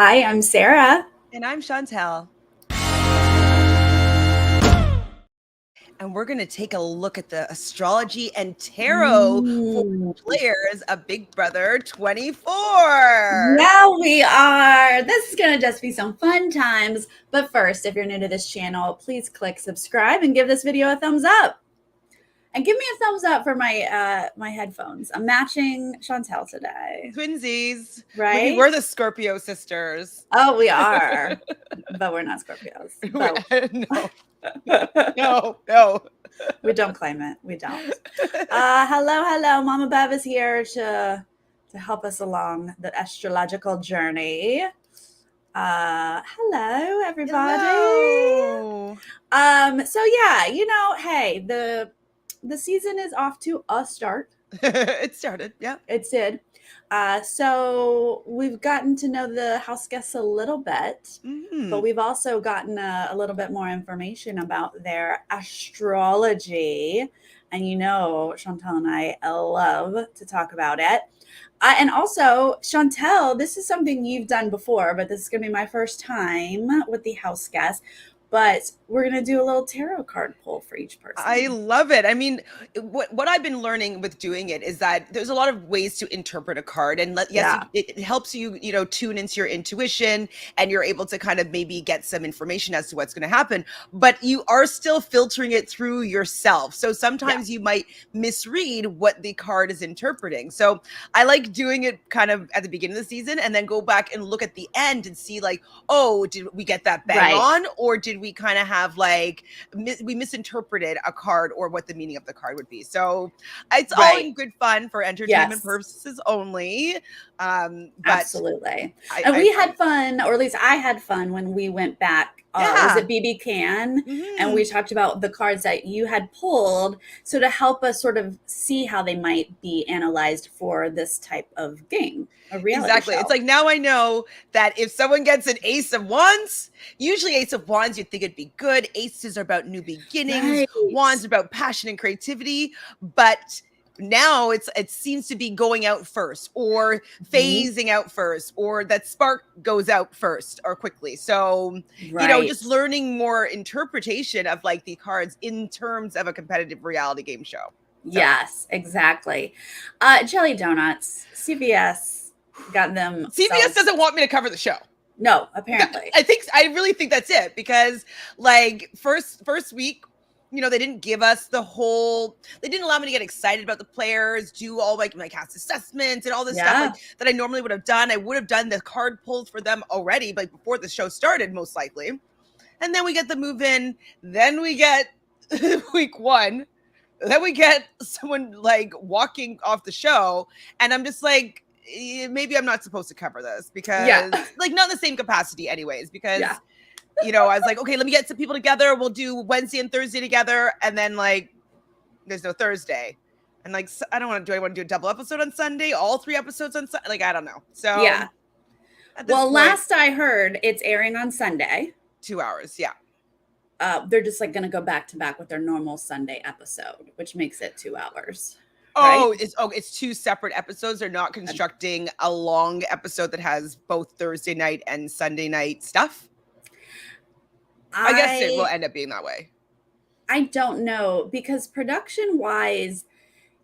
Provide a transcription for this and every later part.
Hi, I'm Sarah. And I'm Chantele. And we're going to take a look at the astrology and tarot for players of Big Brother 24. Yeah, we are. This is going to just be some fun times. But first, if you're new to this channel, please click subscribe and give this video a thumbs up. And give me a thumbs up for my my headphones. I'm matching Chantele today. Twinsies. Right? We're the Scorpio sisters. Oh, we are. But we're not Scorpios. No. We don't claim it. We don't. Hello. Mama Bev is here to help us along the astrological journey. Hello, everybody. Hello. So yeah, hey, the season is off to a start. It started, yeah. It did. So we've gotten to know the house guests a little bit, but we've also gotten a little bit more information about their astrology. And Chantele and I love to talk about it. And also, Chantele, this is something you've done before, but this is going to be my first time with the house guests. But we're going to do a little tarot card pull for each person. I love it. I mean, what I've been learning with doing it is that there's a lot of ways to interpret a card. And it helps you, tune into your intuition, and you're able to kind of maybe get some information as to what's going to happen. But you are still filtering it through yourself. So sometimes you might misread what the card is interpreting. So I like doing it kind of at the beginning of the season and then go back and look at the end and see like, oh, did we get that bang on? Or did we kind of have like, we misinterpreted a card or what the meaning of the card would be. So it's all in good fun for entertainment purposes only. Absolutely. And we had fun, or at least I had fun when we went back. Was it BB Can? And we talked about the cards that you had pulled. So to help us sort of see how they might be analyzed for this type of game. Exactly. Show. It's like, now I know that if someone gets an Ace of Wands, usually Ace of Wands, you'd think it'd be good. Aces are about new beginnings. Wands are about passion and creativity. But now it seems to be going out first, or phasing out first, or that spark goes out first or quickly. So, just learning more interpretation of like the cards in terms of a competitive reality game show. So. Yes, exactly. Jelly donuts, CVS. Got them. CVS doesn't want me to cover the show. No, apparently. I really think that's it, because like first week, they didn't give us they didn't allow me to get excited about the players, do all like my cast assessments and all this stuff that I normally would have done. I would have done the card pulls for them already, like before the show started, most likely. And then we get the move in, then we get week 1, then we get someone like walking off the show, and I'm just like, maybe I'm not supposed to cover this, because like not in the same capacity anyways, because I was like, okay, let me get some people together. We'll do Wednesday and Thursday together. And then like, there's no Thursday. And like, I want to do a double episode on Sunday, all 3 episodes on Sunday? Like, I don't know. So well, last I heard, it's airing on Sunday. 2 hours. Yeah. They're just like going to go back to back with their normal Sunday episode, which makes it 2 hours. Oh, it's 2 separate episodes. They're not constructing a long episode that has both Thursday night and Sunday night stuff. I guess it will end up being that way. I don't know, because production wise,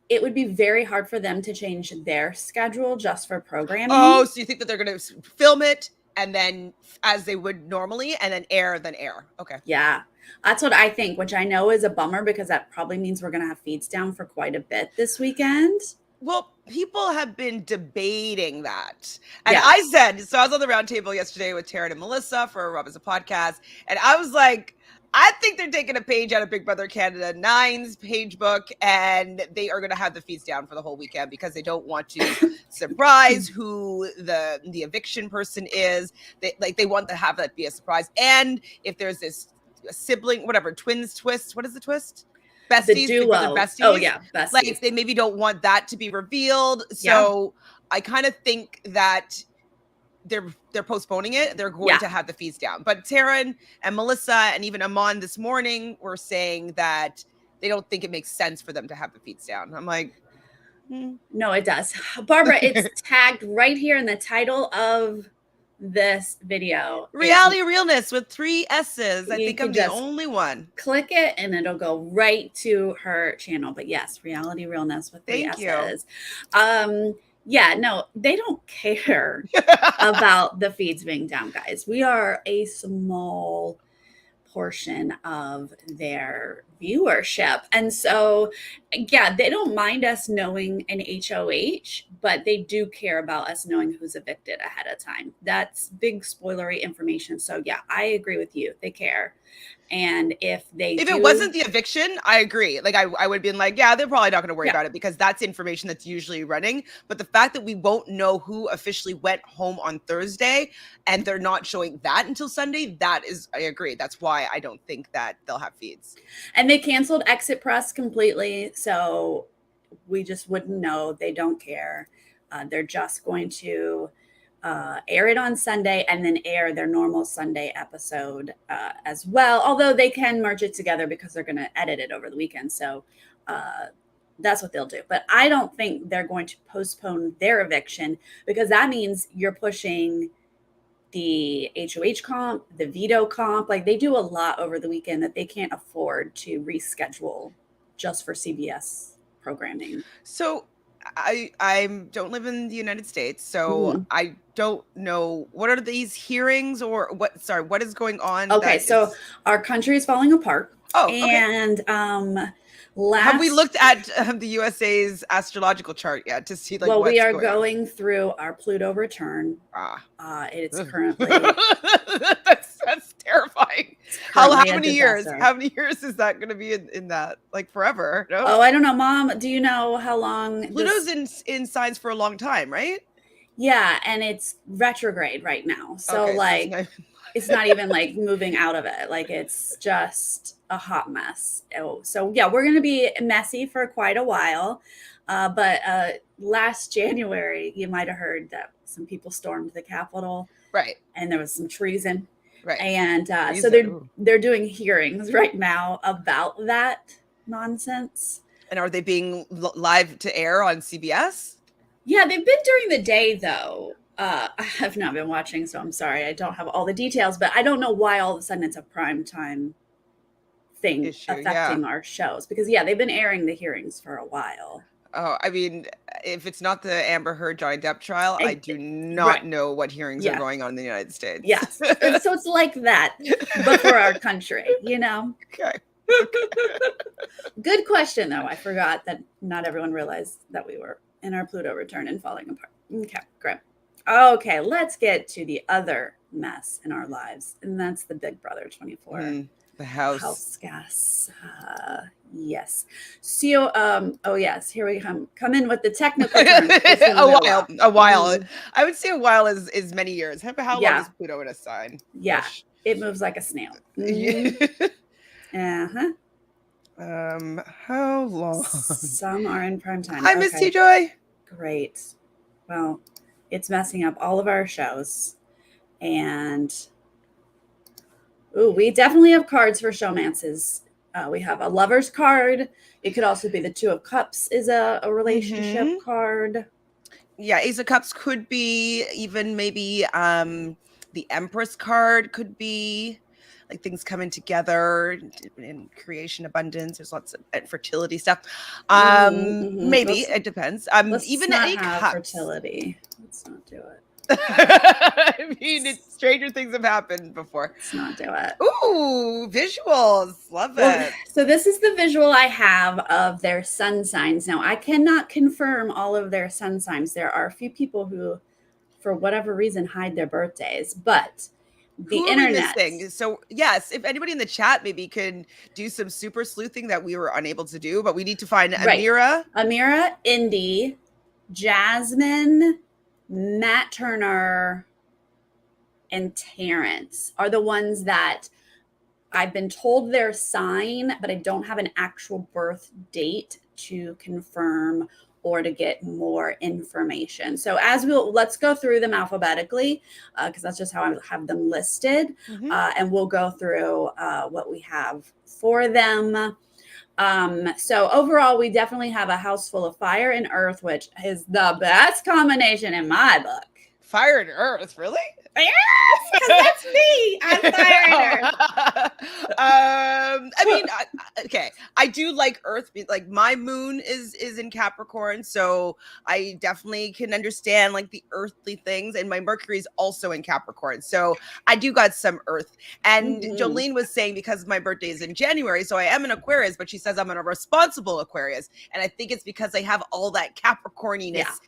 it would be very hard for them to change their schedule just for programming. Oh, so you think that they're going to film it and then as they would normally, and then air. Okay. Yeah. That's what I think, which I know is a bummer, because that probably means we're going to have feeds down for quite a bit this weekend. Well, people have been debating that. And I was on the round table yesterday with Taryn and Melissa for Rob as a podcast. And I was like, I think they're taking a page out of Big Brother Canada 9's page book, and they are going to have the feeds down for the whole weekend, because they don't want to surprise who the eviction person is. They want to have that be a surprise. And if there's this sibling, whatever, twins twist, what is the twist? Besties, the duo. Besties. Oh yeah, besties. Like they maybe don't want that to be revealed. So I kind of think that they're postponing it. They're going to have the fees down. But Taryn and Melissa and even Amon this morning were saying that they don't think it makes sense for them to have the feeds down. I'm like, no, it does. Barbara, it's tagged right here in the title of this video. Realness with 3 S's. I think I'm the only one. Click it and it'll go right to her channel. But yes, Realness with 3 S's. Yeah, no, they don't care about the feeds being down, guys. We are a small portion of their viewership. And so, yeah, they don't mind us knowing an HOH, but they do care about us knowing who's evicted ahead of time. That's big spoilery information. So yeah, I agree with you. They care. And if it wasn't the eviction, I agree. Like I would have been like, yeah, they're probably not going to worry about it because that's information that's usually running. But the fact that we won't know who officially went home on Thursday and they're not showing that until Sunday, I agree. That's why I don't think that they'll have feeds. And they canceled Exit Press completely. So we just wouldn't know. They don't care. They're just going to air it on Sunday and then air their normal Sunday episode as well. Although they can merge it together because they're going to edit it over the weekend. So that's what they'll do. But I don't think they're going to postpone their eviction because that means you're pushing the HOH comp, the veto comp. Like they do a lot over the weekend that they can't afford to reschedule just for CBS programming. So I don't live in the United States, so I don't know what are these hearings or what. Sorry, what is going on? Okay, so our country is falling apart. Oh, and have we looked at the USA's astrological chart yet to see like? Well, we are going through our Pluto return. It's currently that's terrifying. How many years? How many years is that going to be in that? Like forever? No? Oh, I don't know, Mom. Do you know how long? Pluto's in signs for a long time, right? Yeah, and it's retrograde right now. So it's not even like moving out of it. Like it's just a hot mess. Oh, so yeah, we're going to be messy for quite a while. But last January, you might have heard that some people stormed the Capitol. Right. And there was some treason. Right. And so they're doing hearings right now about that nonsense. And are they being live to air on CBS? Yeah, they've been during the day, though. I have not been watching, so I'm sorry. I don't have all the details, but I don't know why all of a sudden it's a prime time thing affecting our shows. Because, yeah, they've been airing the hearings for a while. Oh, I mean, if it's not the Amber Heard Johnny Depp trial, I do not know what hearings are going on in the United States. Yes. So it's like that, but for our country, you know? Okay. Good question, though. I forgot that not everyone realized that we were in our Pluto return and falling apart. Okay, great. Okay, let's get to the other mess in our lives, and that's the Big Brother 24. The Houseguests. Yes. So, yes, here we come in with the technical terms. a while. I would say a while is many years. How long is Pluto in a sign? Yeah, it moves like a snail. How long? Some are in prime time. Hi, Miss T-Joy. Great. Well, it's messing up all of our shows. And we definitely have cards for showmances. We have a lover's card. It could also be the Two of Cups is a relationship card. Yeah, Ace of Cups could be, even maybe the Empress card could be like things coming together in creation, abundance. There's lots of fertility stuff. Maybe it depends. Even not any have cups. Fertility. Let's not do it. I mean, stranger things have happened before. Let's not do it. Ooh, visuals. Love it. So this is the visual I have of their sun signs. Now, I cannot confirm all of their sun signs. There are a few people who, for whatever reason, hide their birthdays, but the internet. So yes, if anybody in the chat maybe can do some super sleuthing that we were unable to do, but we need to find Amira, Indy, Jasmine, Matt Turner, and Terrence are the ones that I've been told their sign, but I don't have an actual birth date to confirm or to get more information. So let's go through them alphabetically because that's just how I have them listed. And we'll go through what we have for them. So overall, we definitely have a house full of fire and earth, which is the best combination in my book. Fire and earth, really? Yes, because that's me. I'm fire and earth. I mean, okay, I do like earth. Like my moon is in Capricorn, so I definitely can understand like the earthly things. And my Mercury is also in Capricorn, so I do got some earth. And Jolene was saying because my birthday is in January, so I am an Aquarius, but she says I'm a responsible Aquarius, and I think it's because I have all that Capricorniness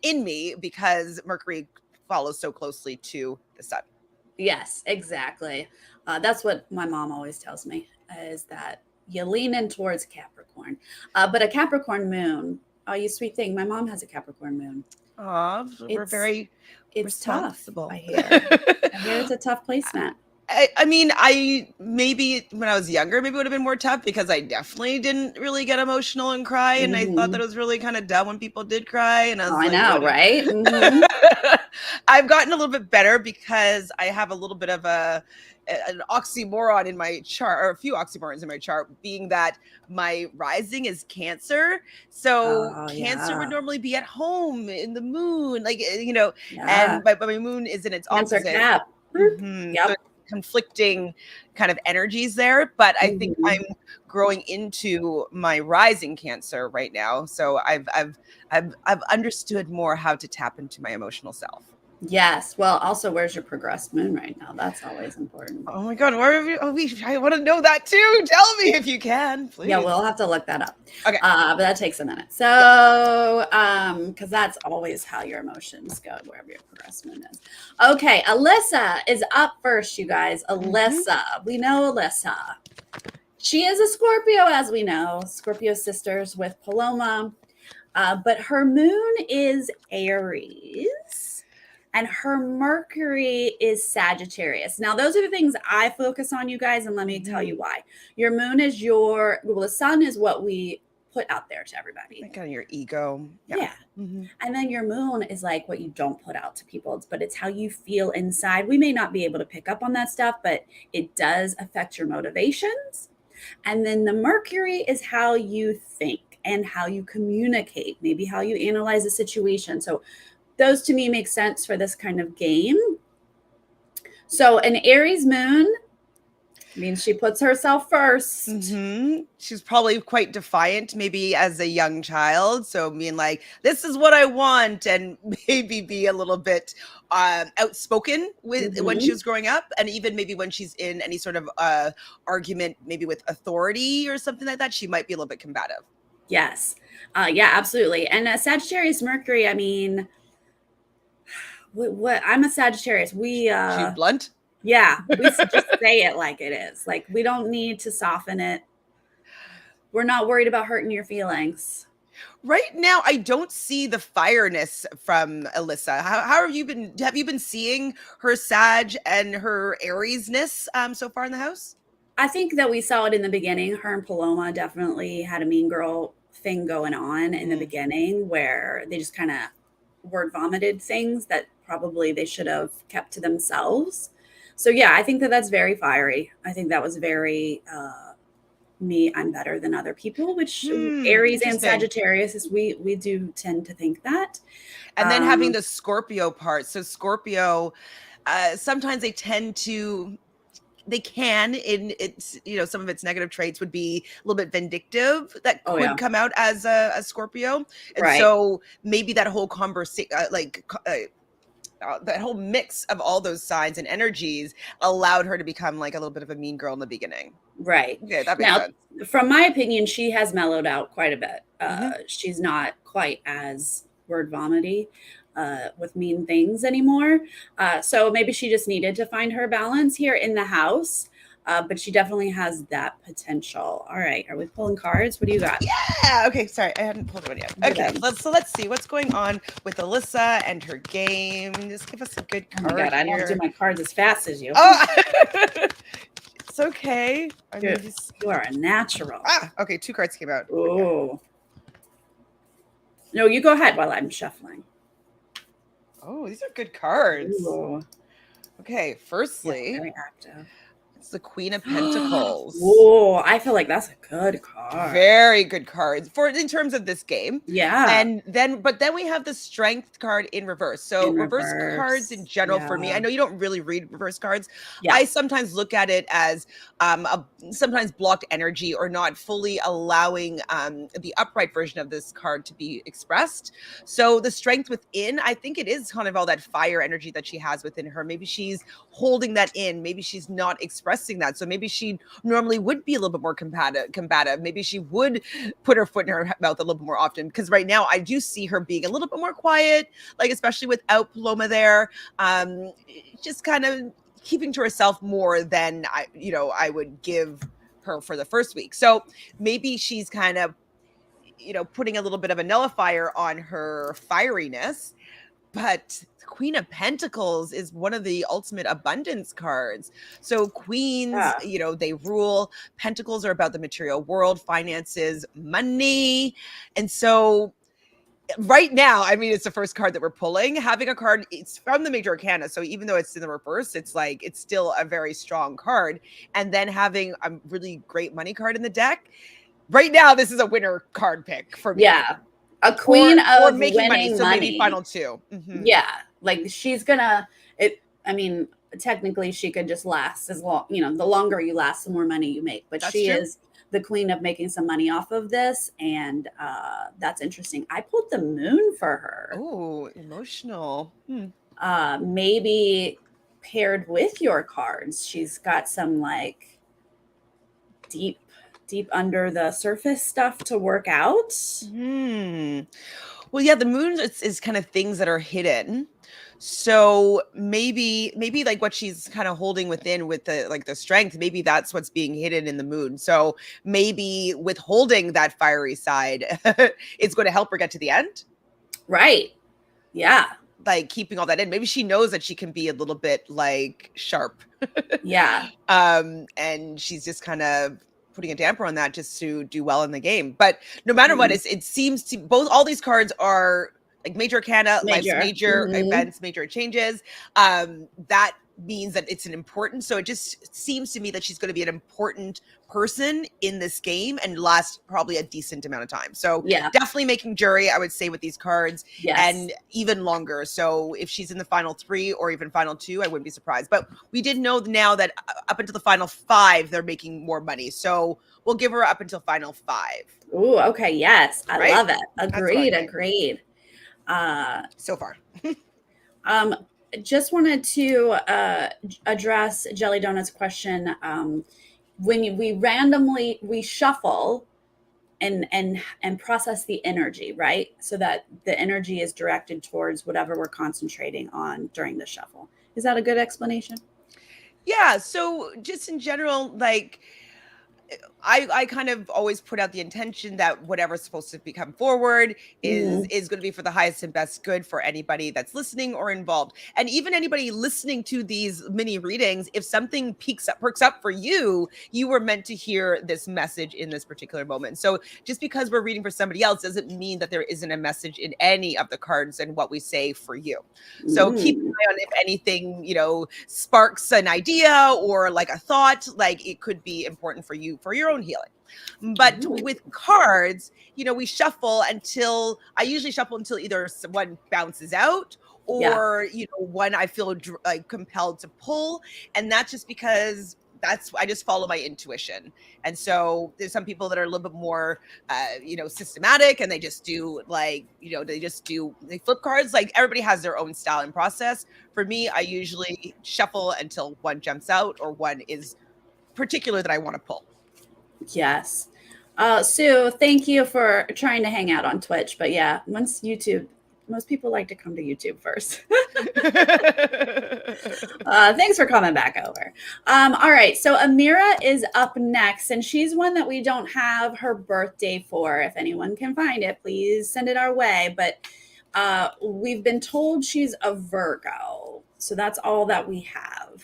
in me because Mercury follows so closely to the sun. Yes, exactly. That's what my mom always tells me, is that you lean in towards Capricorn. But a Capricorn moon, oh, you sweet thing. My mom has a Capricorn moon. We're very responsible. Tough, I hear it's a tough placement. I mean, maybe when I was younger, maybe it would have been more tough because I definitely didn't really get emotional and cry. And I thought that it was really kind of dumb when people did cry. And I was like, I know, right? I've gotten a little bit better because I have a little bit of an oxymoron in my chart, or a few oxymorons in my chart, being that my rising is Cancer. So Cancer would normally be at home in the moon, like, and but my moon is in its opposite. Cap. So conflicting kind of energies there, but I think I'm growing into my rising Cancer right now, so I've understood more how to tap into my emotional self. Yes. Well, also, where's your progressed moon right now? That's always important. Oh my God, where have you? I want to know that too. Tell me if you can, please. Yeah, we'll have to look that up. Okay. But that takes a minute. So, because that's always how your emotions go, wherever your progressed moon is. Okay, Alyssa is up first, you guys. Alyssa, we know Alyssa. She is a Scorpio, as we know. Scorpio sisters with Paloma, but her moon is Aries. And her Mercury is Sagittarius. Now, those are the things I focus on, you guys, and let me tell you why. Your moon is the sun is what we put out there to everybody. Like kind of your ego. Yeah. And then your moon is like what you don't put out to people, but it's how you feel inside. We may not be able to pick up on that stuff, but it does affect your motivations. And then the Mercury is how you think and how you communicate, maybe how you analyze a situation. So those to me make sense for this kind of game. So an Aries moon means she puts herself first. She's probably quite defiant, maybe as a young child. So being like, this is what I want, and maybe be a little bit outspoken with when she was growing up, and even maybe when she's in any sort of argument, maybe with authority or something like that, she might be a little bit combative. Yes. Yeah, absolutely. And Sagittarius Mercury, I mean, what I'm a Sagittarius. She's blunt. Yeah, we just say it like it is. Like, we don't need to soften it. We're not worried about hurting your feelings. Right now, I don't see the fireness from Alyssa. How have you been? Have you been seeing her Sag and her Ariesness so far in the house? I think that we saw it in the beginning. Her and Paloma definitely had a mean girl thing going on in the beginning, where they just kind of word vomited things that probably they should have kept to themselves. So yeah, I think that that's very fiery. I think that was very me. I'm better than other people, which Aries and Sagittarius is we do tend to think that. And then having the Scorpio part. So Scorpio, sometimes they tend to. They can, in its, some of its negative traits would be a little bit vindictive that could come out as a Scorpio. And so maybe that whole conversation, that whole mix of all those signs and energies allowed her to become like a little bit of a mean girl in the beginning. Right. Okay, that makes sense. From my opinion, she has mellowed out quite a bit. She's not quite as word vomity with mean things anymore. So maybe she just needed to find her balance here in the house. But she definitely has that potential. All right. Are we pulling cards? What do you got? Yeah. Okay. Sorry. I hadn't pulled one yet. Okay. Let's see what's going on with Alyssa and her game. Just give us a good card. Oh my God, I don't do my cards as fast as you. Oh, it's okay. You are a natural. Okay. 2 cards came out. Oh. No, you go ahead while I'm shuffling. Oh, these are good cards. Ooh. Okay. Firstly, very active. It's the Queen of Pentacles. Whoa, I feel like that's a good card. Very good cards in terms of this game. Yeah. But then we have the Strength card in reverse. So reverse cards in general for me, I know you don't really read reverse cards. Yeah. I sometimes look at it as sometimes blocked energy or not fully allowing the upright version of this card to be expressed. So the Strength within, I think it is kind of all that fire energy that she has within her. Maybe she's holding that in. Maybe she's not expressing that. So maybe she normally would be a little bit more combative. Maybe she would put her foot in her mouth a little bit more often, because right now I do see her being a little bit more quiet, like especially without Paloma there, just kind of keeping to herself more than I would give her for the first week. So maybe she's kind of putting a little bit of a nullifier on her fieriness. But the Queen of Pentacles is one of the ultimate abundance cards. So queens, they rule. Pentacles are about the material world, finances, money. And so right now, I mean, it's the first card that we're pulling. Having a card, it's from the major arcana. So even though it's in the reverse, it's still a very strong card. And then having a really great money card in the deck. Right now, this is a winner card pick for me. Yeah. A queen of making winning money. So maybe final two. Mm-hmm. Yeah. Like she's gonna, I mean, technically she could just last as long, the longer you last, the more money you make. But she is the queen of making some money off of this. And that's interesting. I pulled the moon for her. Oh, emotional. Maybe paired with your cards, she's got some deep under the surface stuff to work out. Well, yeah, the moon is kind of things that are hidden. So maybe like what she's kind of holding within with the strength, maybe that's what's being hidden in the moon. So maybe withholding that fiery side is going to help her get to the end. Right. Yeah. Like keeping all that in. Maybe she knows that she can be a little bit sharp. Yeah. And she's just kind of putting a damper on that just to do well in the game. But no matter what, it seems to all these cards are like major arcana, life's major events, major changes. That means that it's an important. So it just seems to me that she's going to be an important person in this game and last probably a decent amount of time. So definitely making jury, I would say, with these cards, and even longer. So if she's in the final 3 or even final 2, I wouldn't be surprised. But we did know now that up until the final 5, they're making more money. So we'll give her up until final 5. Ooh, okay. Yes. I love it. Agreed. So far. Just wanted to address Jelly Donut's question. When we shuffle and process the energy, right? So that the energy is directed towards whatever we're concentrating on during the shuffle. Is that a good explanation? Yeah. So just in general, I kind of always put out the intention that whatever's supposed to come forward is going to be for the highest and best good for anybody that's listening or involved. And even anybody listening to these mini readings, if something perks up for you, you were meant to hear this message in this particular moment. So just because we're reading for somebody else doesn't mean that there isn't a message in any of the cards and what we say for you. So keep an eye on if anything, sparks an idea or a thought, it could be important for you for your own healing. But with cards, we shuffle until either one bounces out or one I feel compelled to pull, and that's just because I just follow my intuition. And so there's some people that are a little bit more systematic, and they just do they flip cards. Everybody has their own style and process. For me, I usually shuffle until one jumps out or one is particular that I want to pull. Yes. Sue, thank you for trying to hang out on Twitch. But yeah, most people like to come to YouTube first. Thanks for coming back over. All right. So Amira is up next, and she's one that we don't have her birthday for. If anyone can find it, please send it our way. But we've been told she's a Virgo. So that's all that we have.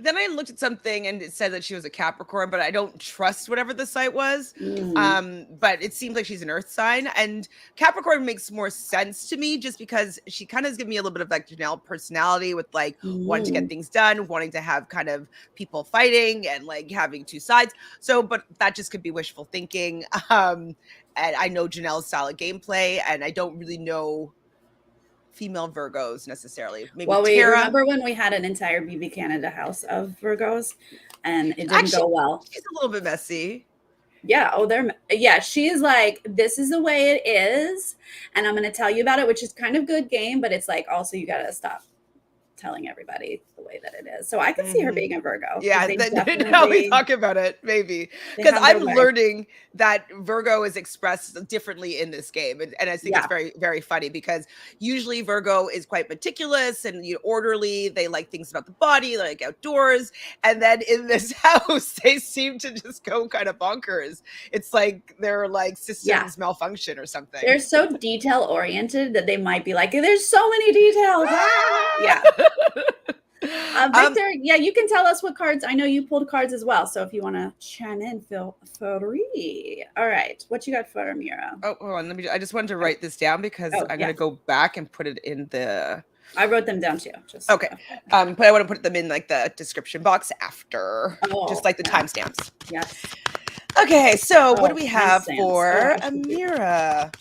Then I looked at something and it said that she was a Capricorn, but I don't trust whatever the site was. But it seems like she's an earth sign, and Capricorn makes more sense to me just because she kind of gives me a little bit of like Janelle personality with like wanting to get things done, wanting to have kind of people fighting and like having two sides. So, but that just could be wishful thinking. And I know Janelle's style of gameplay, and I don't really know female Virgos necessarily. Maybe well, we Tara. remember when we had an entire BB Canada house of Virgos, and it didn't go well. She's a little bit messy. Yeah. Oh, she's like, this is the way it is, and I'm going to tell you about it, which is kind of good game, but it's like also you got to stop telling everybody the way that it is. So I can see her being a Virgo. Yeah, now we talk about it, maybe. Because I'm learning that Virgo is expressed differently in this game. And I think it's very, very funny because usually Virgo is quite meticulous and orderly. They like things about the body, they like outdoors. And then in this house, they seem to just go kind of bonkers. It's like they're like systems malfunction or something. They're so detail oriented that they might be like, there's so many details. Yeah. Victor, you can tell us what cards. I know you pulled cards as well, so if you want to chime in, feel free. All right, what you got for Amira? Oh, hold on. I just wanted to write this down because I'm going to go back and put it in the. I wrote them down too. Okay, but I want to put them in like the description box after, just like the timestamps. Yes. Okay, so what do we have for Amira?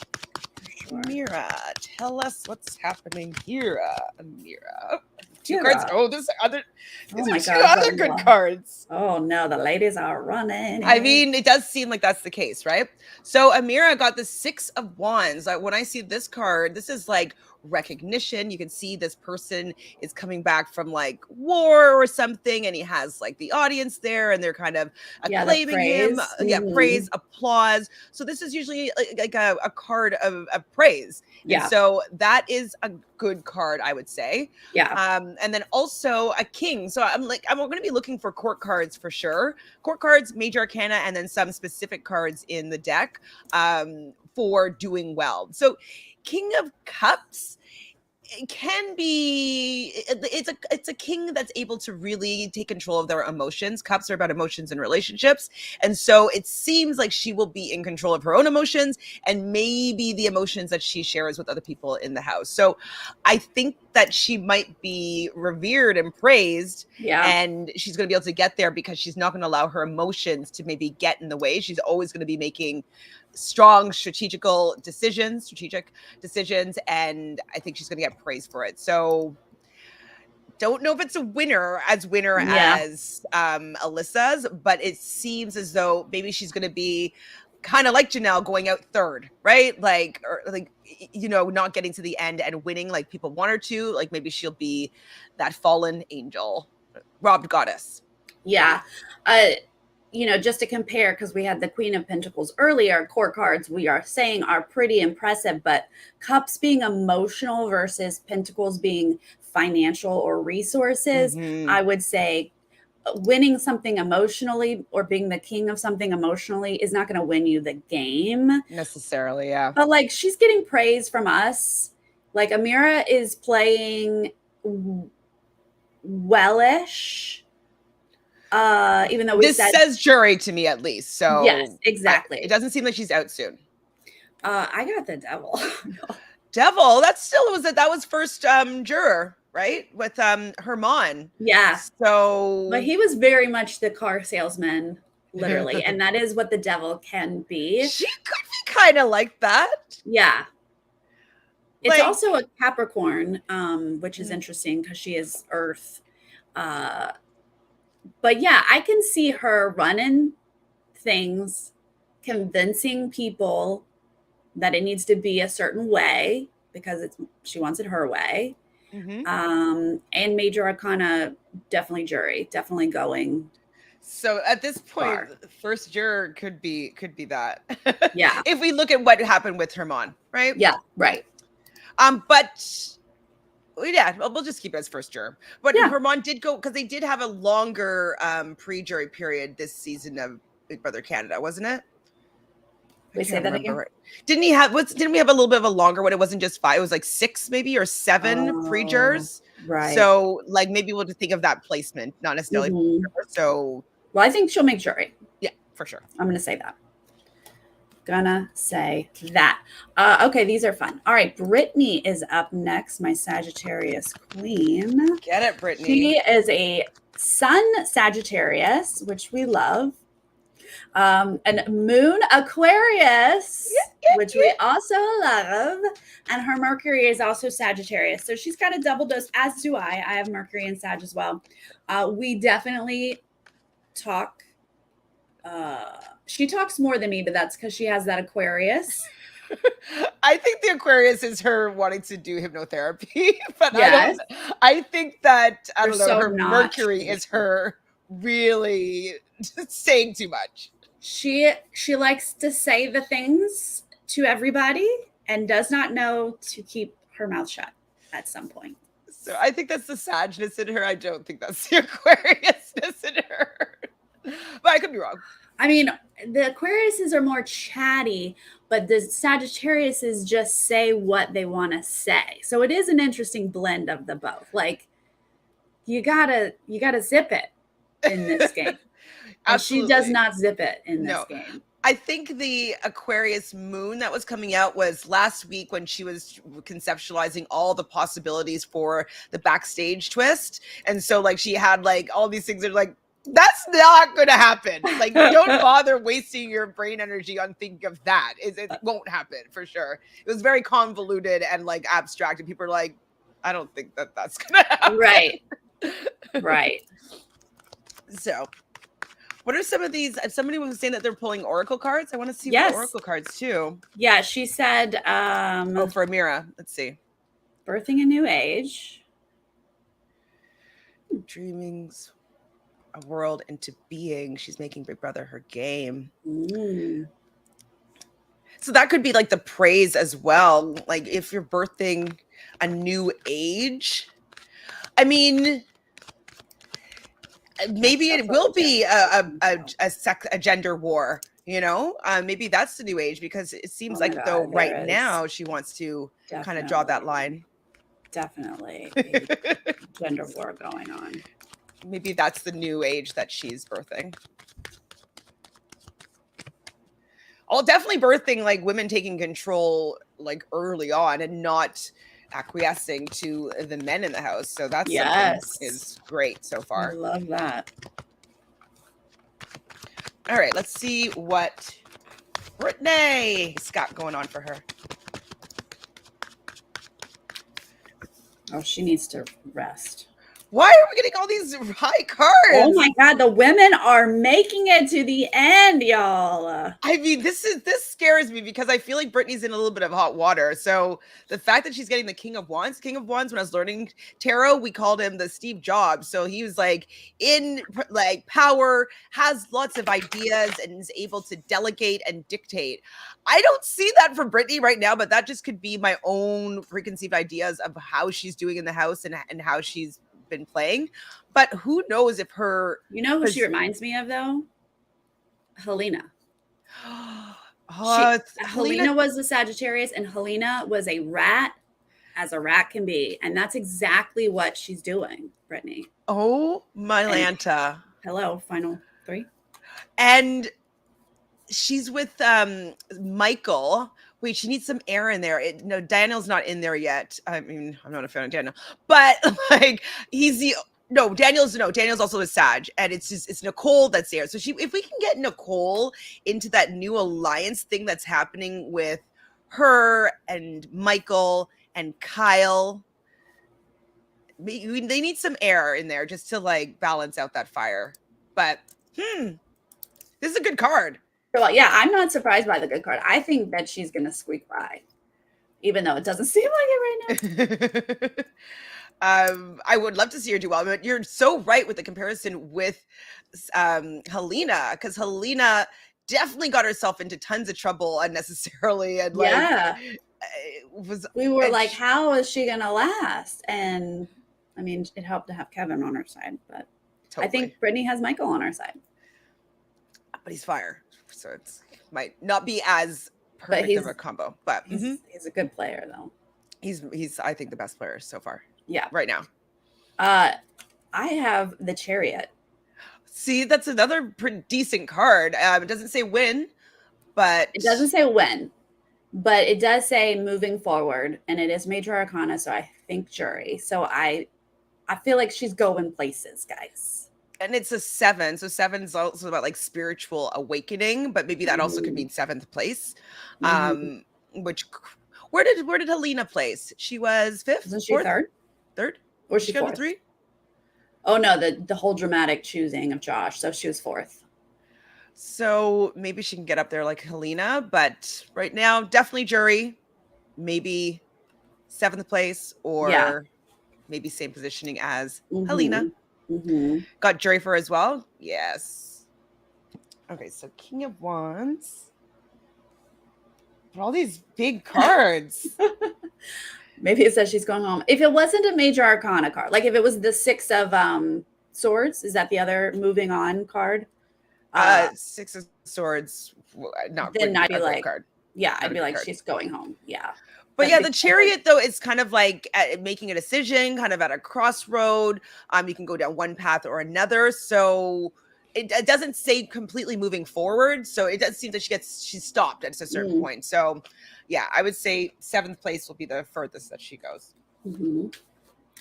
Amira, tell us what's happening here, Amira. Two cards. Oh, these are two other good cards. Oh no, the ladies are running. I mean, it does seem like that's the case, right? So Amira got the 6 of Wands. Like when I see this card, this is like recognition. You can see this person is coming back from like war or something, and he has like the audience there, and they're kind of acclaiming him. Praise, applause. So this is usually like a card of praise. Yeah. And so that is a good card, I would say. Yeah. And then also a king. So I'm going to be looking for court cards for sure. Court cards, major arcana, and then some specific cards in the deck for doing well. So King of Cups can be, it's a king that's able to really take control of their emotions. Cups are about emotions and relationships. And so it seems like she will be in control of her own emotions and maybe the emotions that she shares with other people in the house. So I think that she might be revered and praised. Yeah. And she's going to be able to get there because she's not going to allow her emotions to maybe get in the way. She's always going to be making strong strategic decisions, and I think she's going to get praised for it. So don't know if it's a winner as Alyssa's, but it seems as though maybe she's going to be kind of like Janelle going out third, right? Like, or like, not getting to the end and winning like people want her to. Like maybe she'll be that fallen angel, robbed goddess. Yeah. Just to compare, because we had the Queen of Pentacles earlier, court cards we are saying are pretty impressive, but Cups being emotional versus Pentacles being financial or resources, I would say winning something emotionally or being the king of something emotionally is not going to win you the game. Necessarily, yeah. But like she's getting praise from us. Like Amira is playing wellish. Even though this says jury to me at least, so yes, exactly. It doesn't seem like she's out soon. I got the devil. Devil. That was first juror, right? With Herman. Yeah. So, but he was very much the car salesman, literally, and that is what the devil can be. She could be kind of like that. Yeah. It's also a Capricorn, which is interesting because she is Earth. But yeah, I can see her running things, convincing people that it needs to be a certain way because she wants it her way. And major arcana, definitely jury, definitely going. So at this point, first juror could be that. Yeah. If we look at what happened with Herman, right? Yeah, right. But yeah, we'll just keep it as first juror. But Herman did go because they did have a longer pre-jury period this season of Big Brother Canada, wasn't it? We say that again. Didn't we have a little bit of a longer one? It wasn't just 5; it was like 6 maybe or 7 pre-jurors. Right. So, like, maybe we'll just think of that placement, not necessarily so. Well, I think she'll make jury. Yeah, for sure. I'm going to say that. Okay, these are fun. All right, Brittany is up next, my Sagittarius queen. Get it, Brittany. She is a Sun Sagittarius, which we love. And Moon Aquarius, which we also love. And her Mercury is also Sagittarius. So she's got a double dose, as do I. I have Mercury and Sag as well. We definitely talk. She talks more than me, but that's because she has that Aquarius. I think the Aquarius is her wanting to do hypnotherapy, but yes. I think that, I don't know, her Mercury is her really saying too much. She likes to say the things to everybody and does not know to keep her mouth shut at some point. So I think that's the Sagness in her. I don't think that's the Aquariusness in her. But I could be wrong. I mean, the Aquariuses are more chatty, but the Sagittariuses just say what they want to say. So it is an interesting blend of the both. Like, you gotta zip it in this game. And she does not zip it in this game. I think the Aquarius moon that was coming out was last week when she was conceptualizing all the possibilities for the backstage twist. And so, like, she had, like, all these things that are like, that's not going to happen. Like, don't bother wasting your brain energy on thinking of that. It won't happen for sure. It was very convoluted and, like, abstract. And people are like, I don't think that's going to happen. Right. Right. So, what are some of these? Somebody was saying that they're pulling oracle cards. I want to see what oracle cards too. Yeah, she said. For Amira. Let's see. Birthing a new age. Dreamings a world into being. She's making Big Brother her game. So that could be like the praise as well. Like, if you're birthing a new age, I mean, maybe it will be a gender war, you know? Maybe that's the new age, because it seems right now she wants to kind of draw that line. Definitely a gender war going on. Maybe that's the new age that she's birthing. Oh, definitely birthing, like, women taking control, like, early on and not acquiescing to the men in the house. So that's is great so far. I love that. All right, let's see what Brittany's got going on for her. Oh, she needs to rest. Why are we getting all these high cards? Oh my God, the women are making it to the end, y'all. I mean, this scares me, because I feel like Brittany's in a little bit of hot water. So the fact that she's getting the King of Wands, when I was learning tarot, we called him the Steve Jobs. So he was like in, like, power, has lots of ideas, and is able to delegate and dictate. I don't see that for Brittany right now, but that just could be my own preconceived ideas of how she's doing in the house and how she's been playing. But who knows if her, you know who she reminds me of, though? Helena. Helena was a Sagittarius, and Helena was a rat, as a rat can be, and that's exactly what she's doing, Brittany. Oh my Lanta. Hello, final three. And she's with Michael. Wait, she needs some air in there. No, Daniel's not in there yet. I mean, I'm not a fan of Daniel, but, like, Daniel's also a Sag, and it's Nicole that's there. So if we can get Nicole into that new alliance thing that's happening with her and Michael and Kyle, they need some air in there just to, like, balance out that fire. But this is a good card. Well, yeah, I'm not surprised by the good card. I think that she's going to squeak by, even though it doesn't seem like it right now. I would love to see her do well, but you're so right with the comparison with Helena, because Helena definitely got herself into tons of trouble unnecessarily. And we were like, how is she going to last? And I mean, it helped to have Kevin on her side, but totally. I think Brittany has Michael on her side. But he's fire. So it might not be as perfect of a combo, but he's a good player, though. He's I think the best player so far. Yeah, right now. I have the Chariot. See, that's another pretty decent card. It doesn't say when, but it doesn't say when, but it does say moving forward, and it is major arcana, so I think jury. So I feel like she's going places, guys. And it's a 7, so 7 is also about like spiritual awakening, but maybe that also could mean 7th place. Which where did Helena place? She was 5th. Wasn't she 4th? Third? Or she 4th? 3? Oh no, the whole dramatic choosing of Josh. So she was 4th. So maybe she can get up there like Helena, but right now, definitely jury, maybe 7th place, or maybe same positioning as Helena. Got jury for as well. Yes. Okay, so King of Wands. But all these big cards. Maybe it says she's going home. If it wasn't a major arcana card, like if it was the 6 of swords, is that the other moving on card? 6 of swords, not then I'd be like, card. Yeah, I'd be like, she's going home. Yeah. But yeah, the Chariot though is kind of like making a decision, kind of at a crossroad. You can go down one path or another. So it doesn't say completely moving forward. So it does seem that she's stopped at a certain point. So yeah, I would say 7th place will be the furthest that she goes.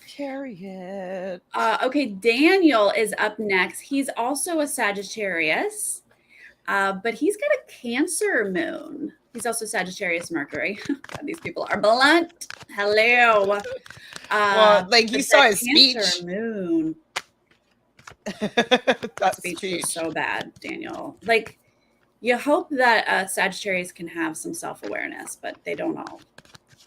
Chariot. Okay, Daniel is up next. He's also a Sagittarius, but he's got a Cancer moon. He's also Sagittarius Mercury. These people are blunt. Hello. Well, like you saw his Cancer speech. Moon. That speech was so bad, Daniel. Like, you hope that Sagittarius can have some self-awareness, but they don't all.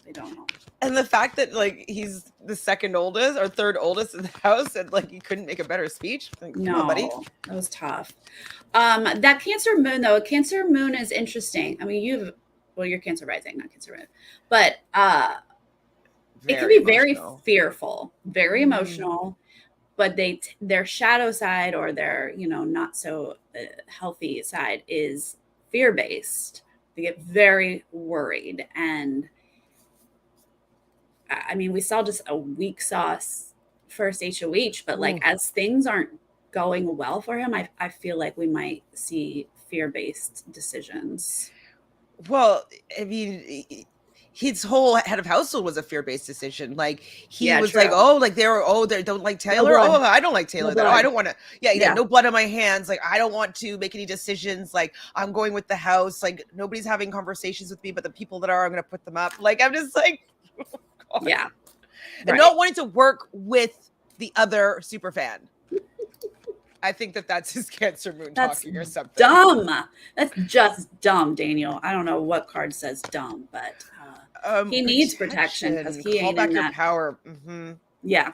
They don't all. And the fact that like he's the second oldest or third oldest in the house, and like he couldn't make a better speech. Like, no, buddy, that was tough. That Cancer moon though, Cancer moon is interesting. I mean, you're Cancer rising, not Cancer moon, but it can be very fearful, very emotional. But their shadow side or their not so healthy side is fear-based. They get very worried, and I mean, we saw just a weak sauce first HOH, but like as things aren't going well for him, I feel like we might see fear-based decisions. Well, I mean, his whole head of household was a fear-based decision. Like he was like, they don't like Taylor. No, I don't like Taylor. No, I don't want to. Yeah, no blood on my hands. Like I don't want to make any decisions. Like I'm going with the house. Like nobody's having conversations with me, but the people that are, I'm going to put them up. Like I'm just like. God. Yeah. And not wanting to work with the other super fan. I think that's his Cancer moon talking or something. Dumb. That's just dumb, Daniel. I don't know what card says dumb, but he needs protection because he ain't back in your that power. Yeah.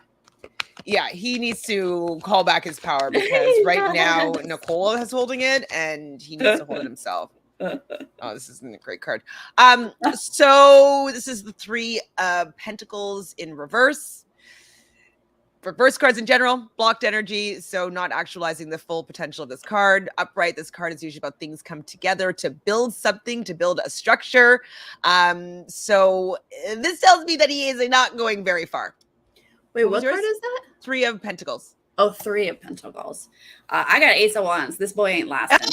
Yeah, he needs to call back his power because right now Nicole is holding it and he needs to hold it himself. Oh, this isn't a great card. So this is the 3 of Pentacles in reverse. Reverse cards in general, blocked energy, so not actualizing the full potential of this card. Upright, this card is usually about things come together to build something, to build a structure. So this tells me that he is not going very far. Wait, what card is that? 3 of Pentacles. Oh, 3 of Pentacles. I got Ace of Wands. This boy ain't lasting.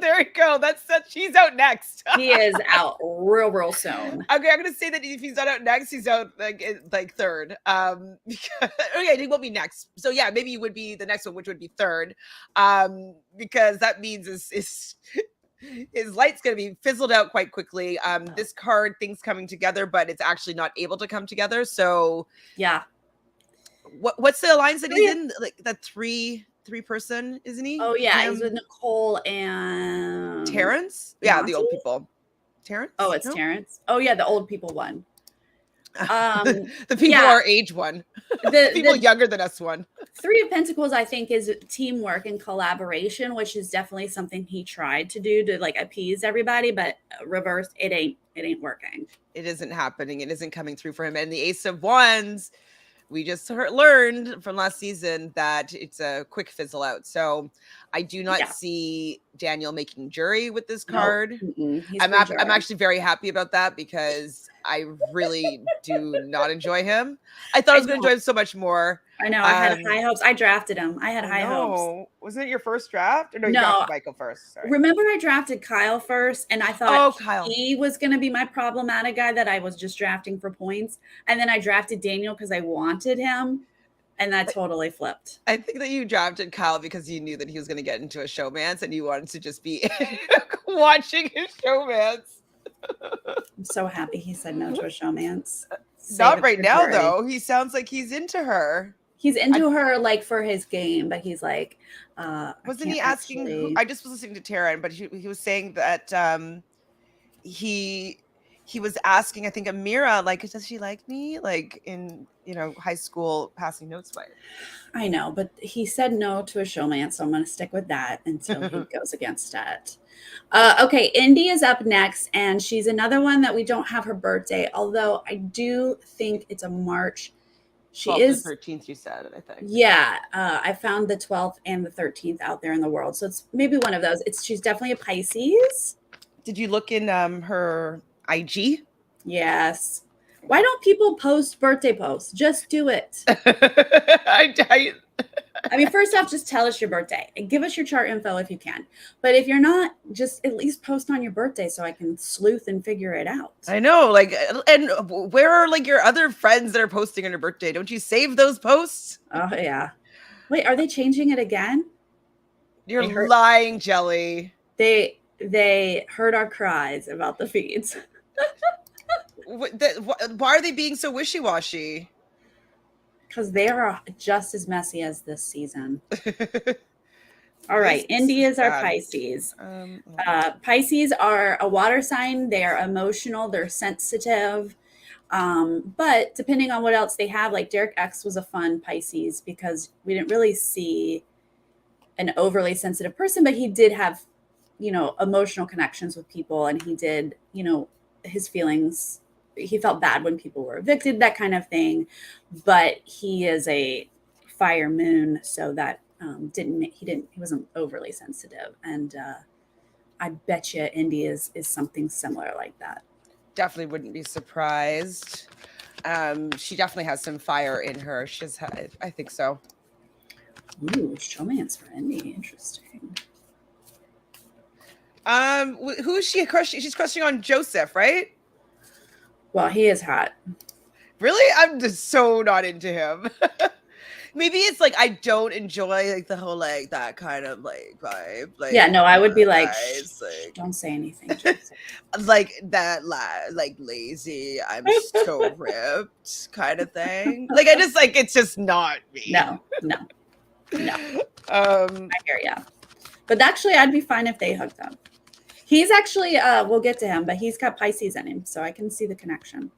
There we go. She's out next. He is out real soon. Okay, I'm gonna say that if he's not out next, he's out like third. Because he won't be next. So yeah, maybe he would be the next one, which would be third. Because that means his light's gonna be fizzled out quite quickly. This card, things coming together, but it's actually not able to come together. So yeah. What's the alliance that he's in? Like that three person, isn't he? Oh yeah, he's with Nicole and Terrence. Yeah, the old people. Terrence. Oh, it's Terrence. Oh yeah, the old people one. The people our age one. The people younger than us one. 3 of Pentacles, I think, is teamwork and collaboration, which is definitely something he tried to do to like appease everybody, but reverse, it ain't working. It isn't happening. It isn't coming through for him. And the Ace of Wands. We just learned from last season that it's a quick fizzle out. So I do not see Daniel making jury with this card. Nope. I'm actually very happy about that because I really do not enjoy him. I thought I was going to enjoy him so much more. I know. I had high hopes. I drafted him. I had high hopes. Wasn't it your first draft? Or no, you No. drafted Michael first. Sorry. Remember I drafted Kyle first, and I thought Kyle. he was going to be my problematic guy that I was just drafting for points. And then I drafted Daniel because I wanted him, and that totally flipped. I think that you drafted Kyle because you knew that he was going to get into a showmance, and you wanted to just be watching his showmance. I'm so happy he said no to a showmance. Not right now, though. He sounds like he's into her. He's into her like for his game, but he's like, wasn't he asking? Who, I just was listening to Taryn, but he was saying that he was asking, I think, Amira, like, does she like me? Like in high school passing notes fight. I know, but he said no to a showmance, so I'm going to stick with that until he goes against it. Okay, Indy is up next, and she's another one that we don't have her birthday, although I do think it's a March. She 12th is and 13th, you said, I think. Yeah, I found the 12th and the 13th out there in the world, so it's maybe one of those. She's definitely a Pisces. Did you look in her IG? Yes. Why don't people post birthday posts? Just do it. I mean, first off, just tell us your birthday and give us your chart info if you can. But if you're not, just at least post on your birthday so I can sleuth and figure it out. I know, like, and where are like your other friends that are posting on your birthday? Don't you save those posts? Oh yeah. Wait, are they changing it again? You're lying, Jelly. They heard our cries about the feeds. Why are they being so wishy-washy? Because they are just as messy as this season. All right, Indy is our Pisces. Pisces are a water sign. They are emotional. They're sensitive. But depending on what else they have, like Derek X was a fun Pisces because we didn't really see an overly sensitive person, but he did have, emotional connections with people, and he did, his feelings. He felt bad when people were evicted, that kind of thing. But he is a fire moon, so that he wasn't overly sensitive. And I bet you Indy is something similar like that. Definitely wouldn't be surprised. She definitely has some fire in her. I think so. Ooh, showmance for Indy. Interesting. Who is she crushing? She's crushing on Joseph, right? Well, he is hot. Really? I'm just so not into him. Maybe it's like I don't enjoy like the whole like that kind of like vibe. Like, yeah, no, I would be like, don't say anything. Like that, like lazy. I'm so ripped kind of thing. Like I just like it's just not me. No. I hear ya. But actually, I'd be fine if they hooked up. He's actually, we'll get to him, but he's got Pisces in him, so I can see the connection.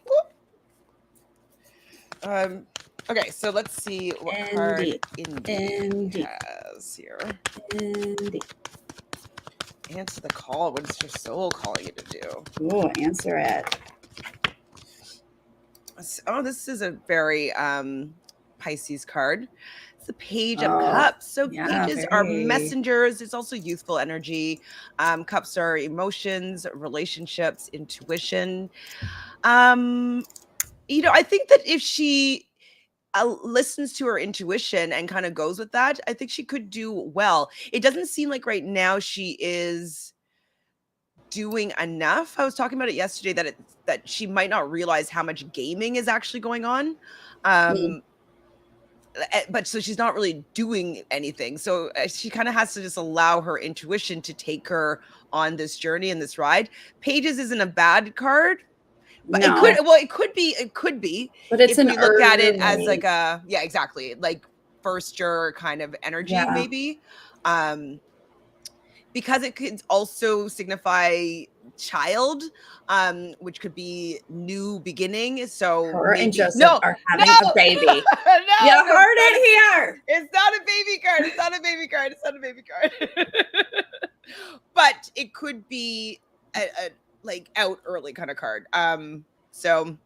Okay, so let's see what card Indy has here. Indy. Answer the call. What is your soul calling you to do? Oh, answer it. Oh, this is a very Pisces card. It's the Page of Cups. So pages are messengers. There's also youthful energy. Cups are emotions, relationships, intuition. I think that if she listens to her intuition and kind of goes with that, I think she could do well. It doesn't seem like right now she is doing enough. I was talking about it yesterday that she might not realize how much gaming is actually going on. But so she's not really doing anything. So she kind of has to just allow her intuition to take her on this journey and this ride. Pages isn't a bad card. But it could be. But it's if we look at it as like exactly. Like first year kind of energy, maybe. Because it could also signify child, which could be new beginning. So her and Joseph are having a baby. You heard it here. It's not a baby card. It's not a baby card. It's not a baby card. But it could be a like out early kind of card. So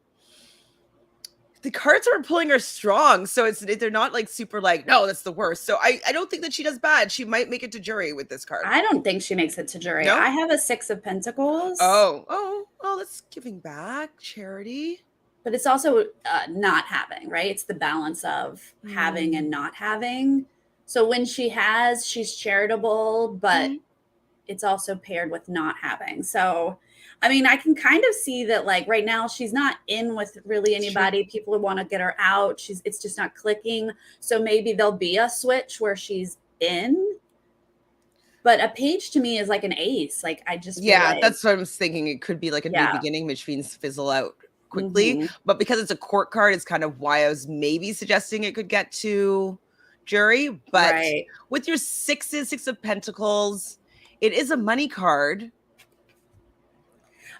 the cards we're pulling are strong. So they're not like super like, no, that's the worst. So I don't think that she does bad. She might make it to jury with this card. I don't think she makes it to jury. No? I have a 6 of Pentacles. Oh, that's giving back. Charity. But it's also not having, right? It's the balance of having and not having. So when she has, she's charitable, but it's also paired with not having. So, I mean, I can kind of see that, like, right now she's not in with really anybody. People want to get her out. It's just not clicking. So maybe there'll be a switch where she's in. But a page to me is like an ace. Like, I just feel like, that's what I was thinking. It could be like a new beginning, which means fizzle out quickly. But because it's a court card, it's kind of why I was maybe suggesting it could get to jury. But with your six of pentacles, it is a money card.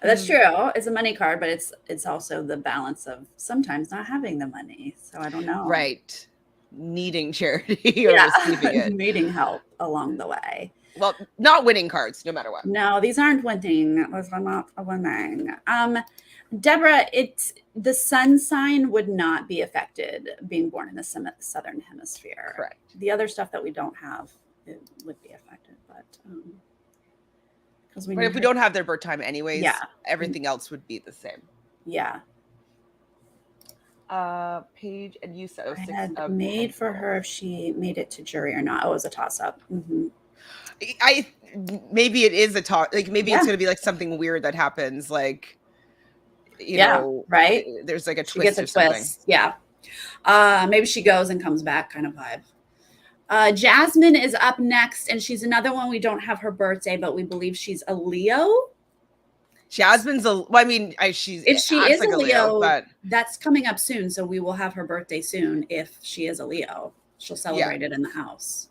That's true. It's a money card, but it's also the balance of sometimes not having the money. So I don't know. Right. Needing charity or receiving it. Needing help along the way. Well, not winning cards, no matter what. No, these aren't winning. Those are not winning. Deborah, the sun sign would not be affected being born in the southern hemisphere. Correct. The other stuff that we don't have, it would be affected, but if we don't have their birth time anyways, everything else would be the same. Yeah. Page, and you said I had made for her if she made it to jury or not. Oh, it was a toss-up. Maybe it is a toss. Like maybe it's going to be like something weird that happens. Like, you know, right? There's like a twist. She gets a twist. Something. Yeah. Maybe she goes and comes back, kind of vibe. Jasmine is up next, and she's another one. We don't have her birthday, but we believe she's a Leo. Jasmine's if she is like a Leo, but that's coming up soon. So we will have her birthday soon. If she is a Leo, she'll celebrate it in the house.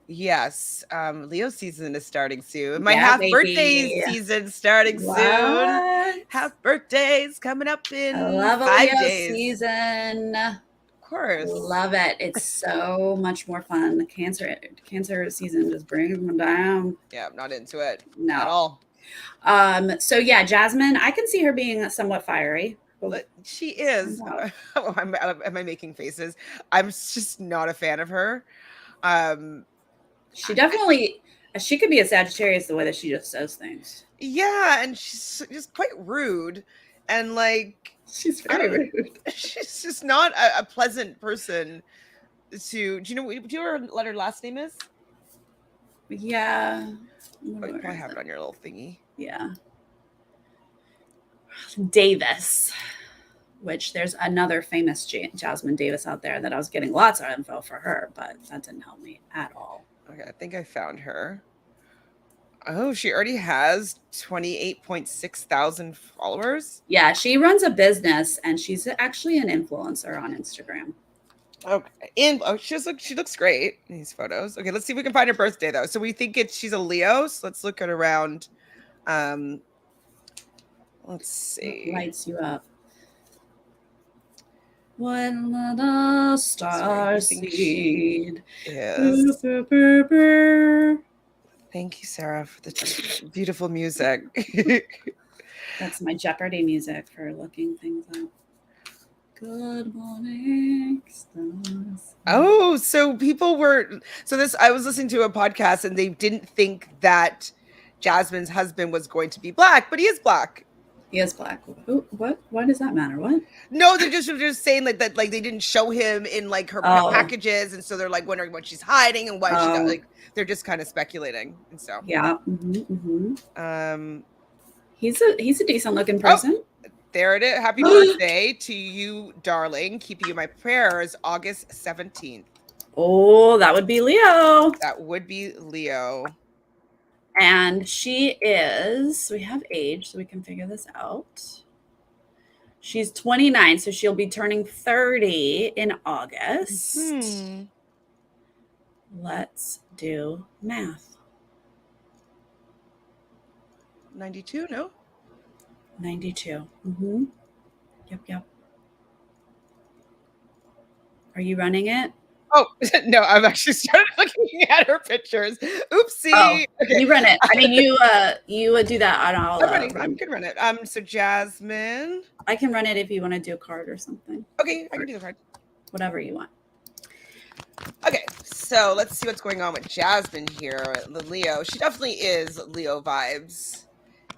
Yes. Leo season is starting soon. My half birthday season starting soon. Half birthdays coming up in 5 days. Season. Of course. Love it. It's so much more fun. The cancer season just brings them down. Yeah, I'm not into it at all. So yeah, Jasmine, I can see her being somewhat fiery. She is. Am I making faces? I'm just not a fan of her. She definitely, she could be a Sagittarius the way that she just says things. Yeah, and she's just quite rude, and like she's very rude. She's just not a pleasant person. Do you know what her last name is? Yeah. I have it on your little thingy. Yeah. Davis, which there's another famous Jasmine Davis out there that I was getting lots of info for her, but that didn't help me at all. Okay, I think I found her. Oh, she already has 28.6 thousand followers. Yeah, she runs a business, and she's actually an influencer on Instagram. Okay, and she looks great in these photos. Okay, let's see if we can find her birthday though. So we think she's a Leo. So let's look at around. Let's see. What lights you up? When the stars seed. Yes. Thank you, Sarah, for the beautiful music. That's my Jeopardy music for looking things up. Good morning, stars. Oh, so I was listening to a podcast, and they didn't think that Jasmine's husband was going to be black, but he is black. He is black. Ooh, what? Why does that matter? What? No, they're just saying that like they didn't show him in like her packages, and so they're like wondering what she's hiding and why she's like they're just kind of speculating, and so yeah. He's a decent looking person. Oh, there it is. Happy birthday to you, darling. Keep you in my prayers. August 17th. Oh, that would be Leo. That would be Leo. And she is, we have age, so we can figure this out. She's 29, so she'll be turning 30 in August. Let's do math. 92, no? 92. Yep. Are you running it? Oh, no, I've actually started looking at her pictures. Oopsie. Oh, okay. You run it. I mean, you would do that on all. I can run it. So Jasmine. I can run it if you want to do a card or something. Okay, I can do the card. Whatever you want. Okay, so let's see what's going on with Jasmine here. The Leo. She definitely is Leo vibes.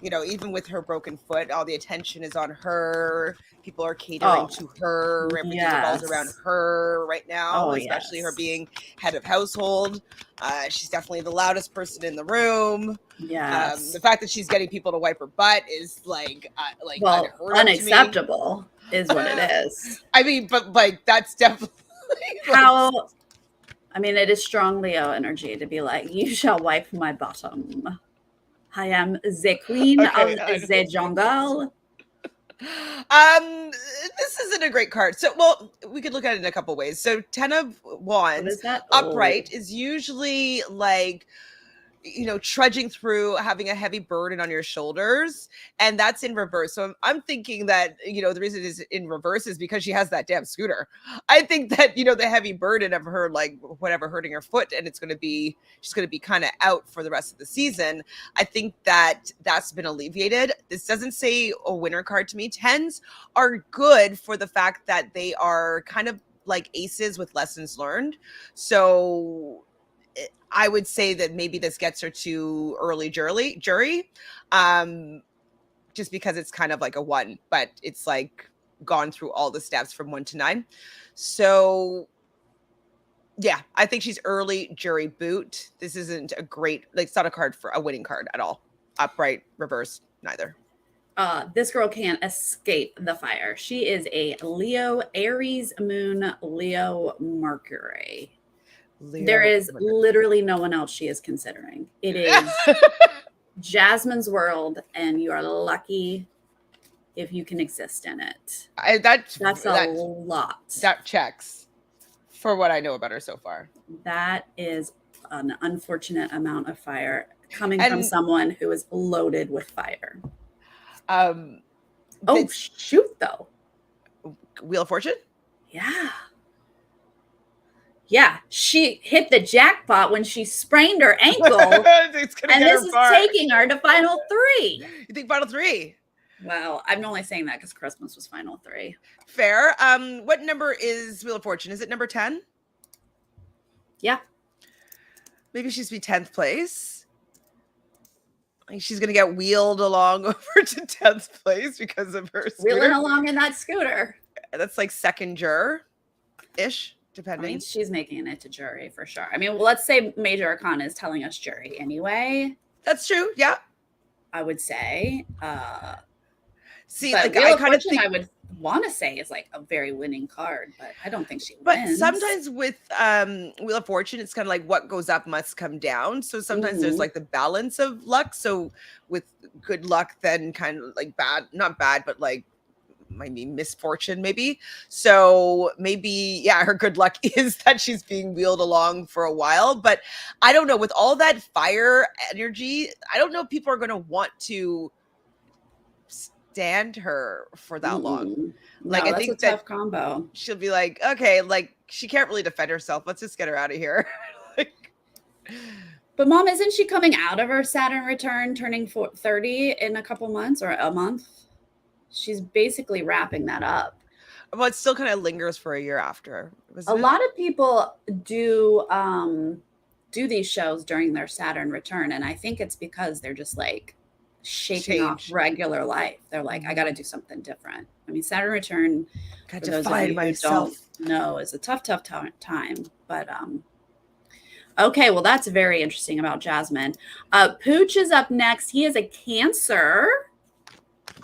you know, even with her broken foot, all the attention is on her. People are catering to her. Everything revolves around her right now, especially her being head of household. She's definitely the loudest person in the room. Yes. The fact that she's getting people to wipe her butt is like unacceptable is what it is. I mean, but like that's definitely how. I mean, it is strong Leo energy to be like, you shall wipe my bottom. I am the queen of the jungle. This isn't a great card. So, well, we could look at it in a couple ways. So, 10 of Wands upright is usually like, you know, trudging through, having a heavy burden on your shoulders, and that's in reverse. So I'm thinking that, you know, the reason it is in reverse is because she has that damn scooter. I think that, you know, the heavy burden of her, like whatever, hurting her foot, and she's going to be kind of out for the rest of the season. I think that that's been alleviated. This doesn't say a winner card to me. 10s are good for the fact that they are kind of like aces with lessons learned. So I would say that maybe this gets her to early jury, just because it's kind of like a 1, but it's like gone through all the steps from 1 to 9. So yeah, I think she's early jury boot. This isn't a great, like, it's not a card for a winning card at all. Upright, reverse, neither. This girl can't escape the fire. She is a Leo, Aries moon, Leo, Mercury. There is literally no one else she is considering. It is Jasmine's world, and you are lucky if you can exist in it. That's a lot. That checks for what I know about her so far. That is an unfortunate amount of fire coming from someone who is loaded with fire. Shoot, though. Wheel of Fortune? Yeah. Yeah, she hit the jackpot when she sprained her ankle. And this is taking her to final 3. You think final 3? Well, I'm only saying that because Christmas was final 3. Fair. What number is Wheel of Fortune? Is it number 10? Yeah. Maybe she's be 10th place. Like she's going to get wheeled along over to 10th place because of her scooter. Wheeling along in that scooter. That's like second juror-ish. Depending. I mean, she's making it to jury for sure. I mean, well, let's say Major Arcana is telling us jury anyway. That's true. Yeah. I would say. See, like I kind of think I would want to say is like a very winning card, but I don't think she wins. But sometimes with Wheel of Fortune, it's kind of like what goes up must come down. So sometimes there's like the balance of luck. So with good luck, then kind of like not bad, but like might be misfortune maybe. So maybe, yeah, her good luck is that she's being wheeled along for a while. But I don't know, with all that fire energy, I don't know if people are going to want to stand her for that long. Like, I think that's a tough combo. She'll be like, okay, like she can't really defend herself. Let's just get her out of here. But Mom, isn't she coming out of her Saturn return, turning 30 in a couple months or a month? She's basically wrapping that up. Well, it still kind of lingers for a year after. A lot of people do these shows during their Saturn return, and I think it's because they're just like shaking off regular life. They're like, I got to do something different. I mean, Saturn return, for those of you who don't know, is a tough time. But okay, well, that's very interesting about Jasmine. Pooch is up next. He is a Cancer.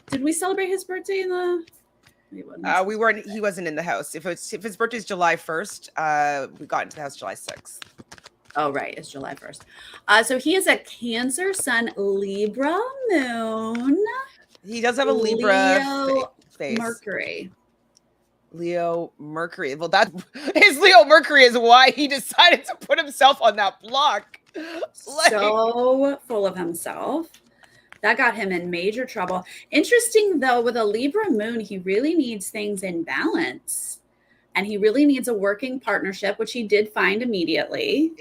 Did we celebrate his birthday in the? We weren't. He wasn't in the house. If his birthday is July 1st, we got into the house July 6th. Oh, right, it's July 1st. So he is a Cancer Sun, Libra Moon. He does have a Libra Leo face. Mercury. Leo Mercury. Well, his Leo Mercury is why he decided to put himself on that block. So full of himself. That got him in major trouble. Interesting, though, with a Libra moon, he really needs things in balance. And he really needs a working partnership, which he did find immediately.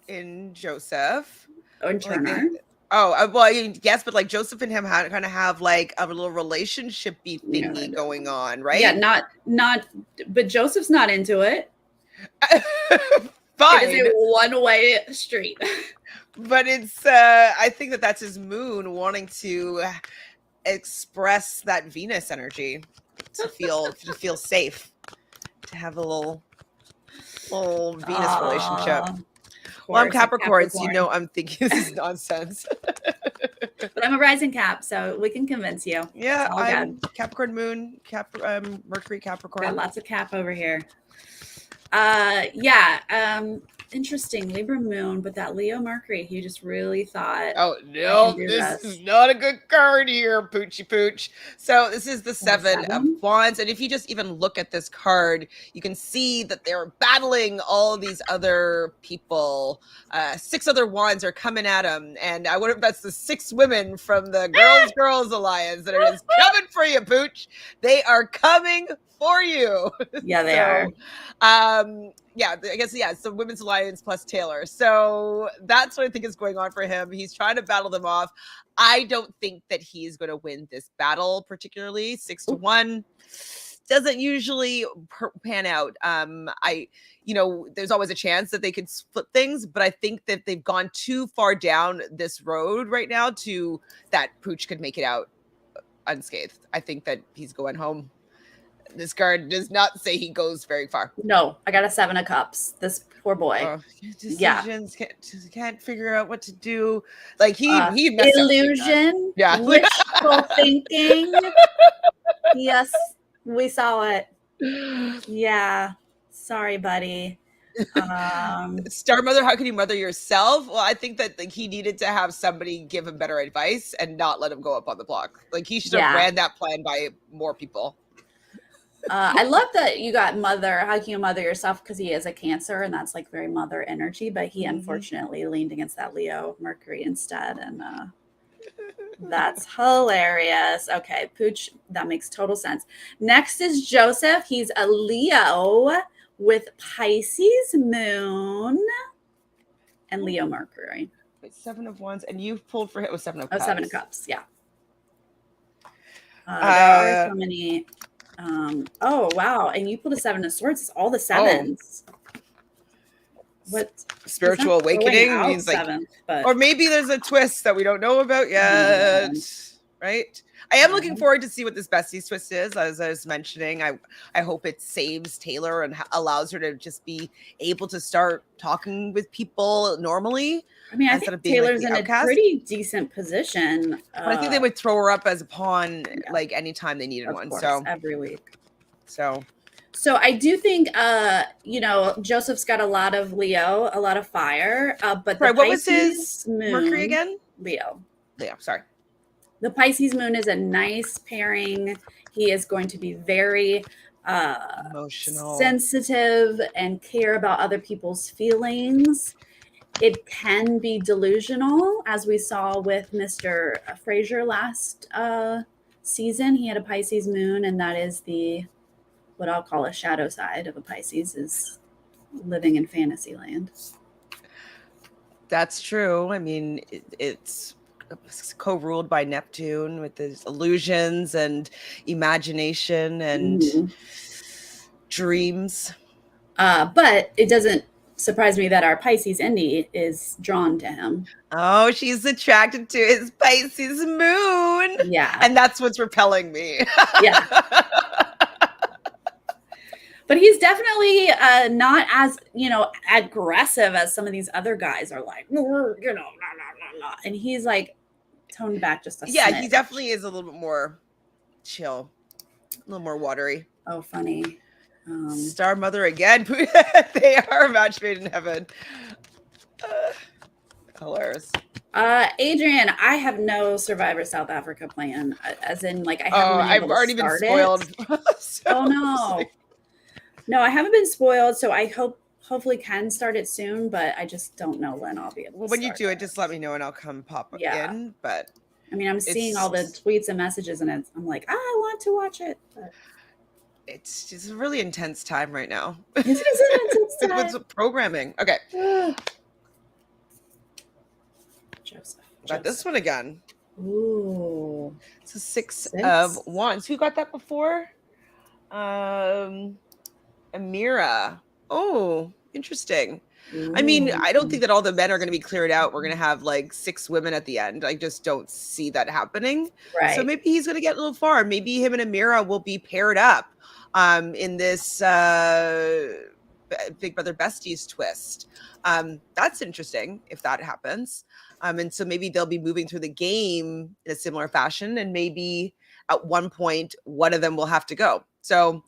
In Joseph. Or in Turner. Well, yes, but like Joseph and him kind of have like a little relationship-y thingy going on, right? Yeah, but Joseph's not into it. Fine. It is a one-way street. But it's I think that that's his moon wanting to express that Venus energy to feel safe, to have a little Venus relationship. Well, I'm Capricorn, so you know I'm thinking this is nonsense. But I'm a rising Cap, so we can convince you. Yeah, I'm Capricorn Moon, Mercury Capricorn. Got lots of Cap over here. Interesting. Libra Moon, but that Leo Mercury, he just really thought, oh no, this is not a good card here, Poochie Pooch. So this is the Seven of Wands, and if you just even look at this card, you can see that they're battling all these other people. 6 other wands are coming at him, and I wonder if that's the 6 women from the Girls Alliance that are just coming for you, Pooch. They are coming for you. Yeah, they are. Yeah, I guess, yeah, so Women's Alliance plus Taylor. So that's what I think is going on for him. He's trying to battle them off. I don't think that he's going to win this battle, particularly 6-1. Doesn't usually pan out. There's always a chance that they could split things, but I think that they've gone too far down this road right now to that Pooch could make it out unscathed. I think that he's going home. This card does not say he goes very far. No, I got a 7 of Cups. This poor boy. Decisions, can't figure out what to do. Like he illusion, wishful thinking. Yes, we saw it. Yeah, sorry, buddy. Star Mother, how can you mother yourself? Well, I think that he needed to have somebody give him better advice and not let him go up on the block. Like he should have ran that plan by more people. I love that you got mother. How can you mother yourself? Because he is a Cancer, and that's like very mother energy. But he unfortunately leaned against that Leo Mercury instead, and that's hilarious. Okay, Pooch, that makes total sense. Next is Joseph. He's a Leo with Pisces Moon and Leo Mercury. Wait, 7 of Wands, and you pulled for him with 7 of Cups. 7 of Cups, yeah. There are so many. Oh wow! And you pulled a 7 of Swords. It's all the 7s. What spiritual awakening means, like, 7th, or maybe there's a twist that we don't know about yet, right? I am looking forward to see what this besties twist is. As I was mentioning, I hope it saves Taylor and allows her to just be able to start talking with people normally. I mean, I think Taylor's in a pretty decent position. But I think they would throw her up as a pawn, like anytime they needed one. So every week. So I do think, Joseph's got a lot of Leo, a lot of fire. But what was his Moon, Mercury again? Leo. Sorry. The Pisces Moon is a nice pairing. He is going to be very emotional, sensitive, and care about other people's feelings. It can be delusional, as we saw with Mr. Fraser last season. He had a Pisces Moon, and that is what I'll call a shadow side of a Pisces, is living in fantasy land. That's true. I mean, it's co-ruled by Neptune with his illusions and imagination and dreams. But it doesn't surprise me that our Pisces Indy is drawn to him. Oh, she's attracted to his Pisces Moon. Yeah. And that's what's repelling me. Yeah. But he's definitely not as, aggressive as some of these other guys are like, and he's like toned back just a smidge. He definitely is a little bit more chill, a little more watery. Oh, funny. Star Mother again. They are a match made in heaven. Hilarious. Adrian, I have no Survivor South Africa plan, as in, like, I've already been spoiled. Oh no. No, I haven't been spoiled, so I hopefully can start it soon, but I just don't know when I'll be able to. Well, when you do it, just let me know and I'll come pop in. But I mean, I'm seeing all the tweets and messages, and I'm like, I want to watch it. But it's just a really intense time right now. It is an intense time. With programming. Okay. Joseph. Got this one again. Ooh. It's a 6 of Wands. Who got that before? Amira. Oh, interesting. I mean, I don't think that all the men are going to be cleared out. We're going to have like 6 women at the end. I just don't see that happening. Right. So maybe he's going to get a little far. Maybe him and Amira will be paired up in this Big Brother Besties twist. That's interesting if that happens. And so maybe they'll be moving through the game in a similar fashion. And maybe at one point, one of them will have to go. So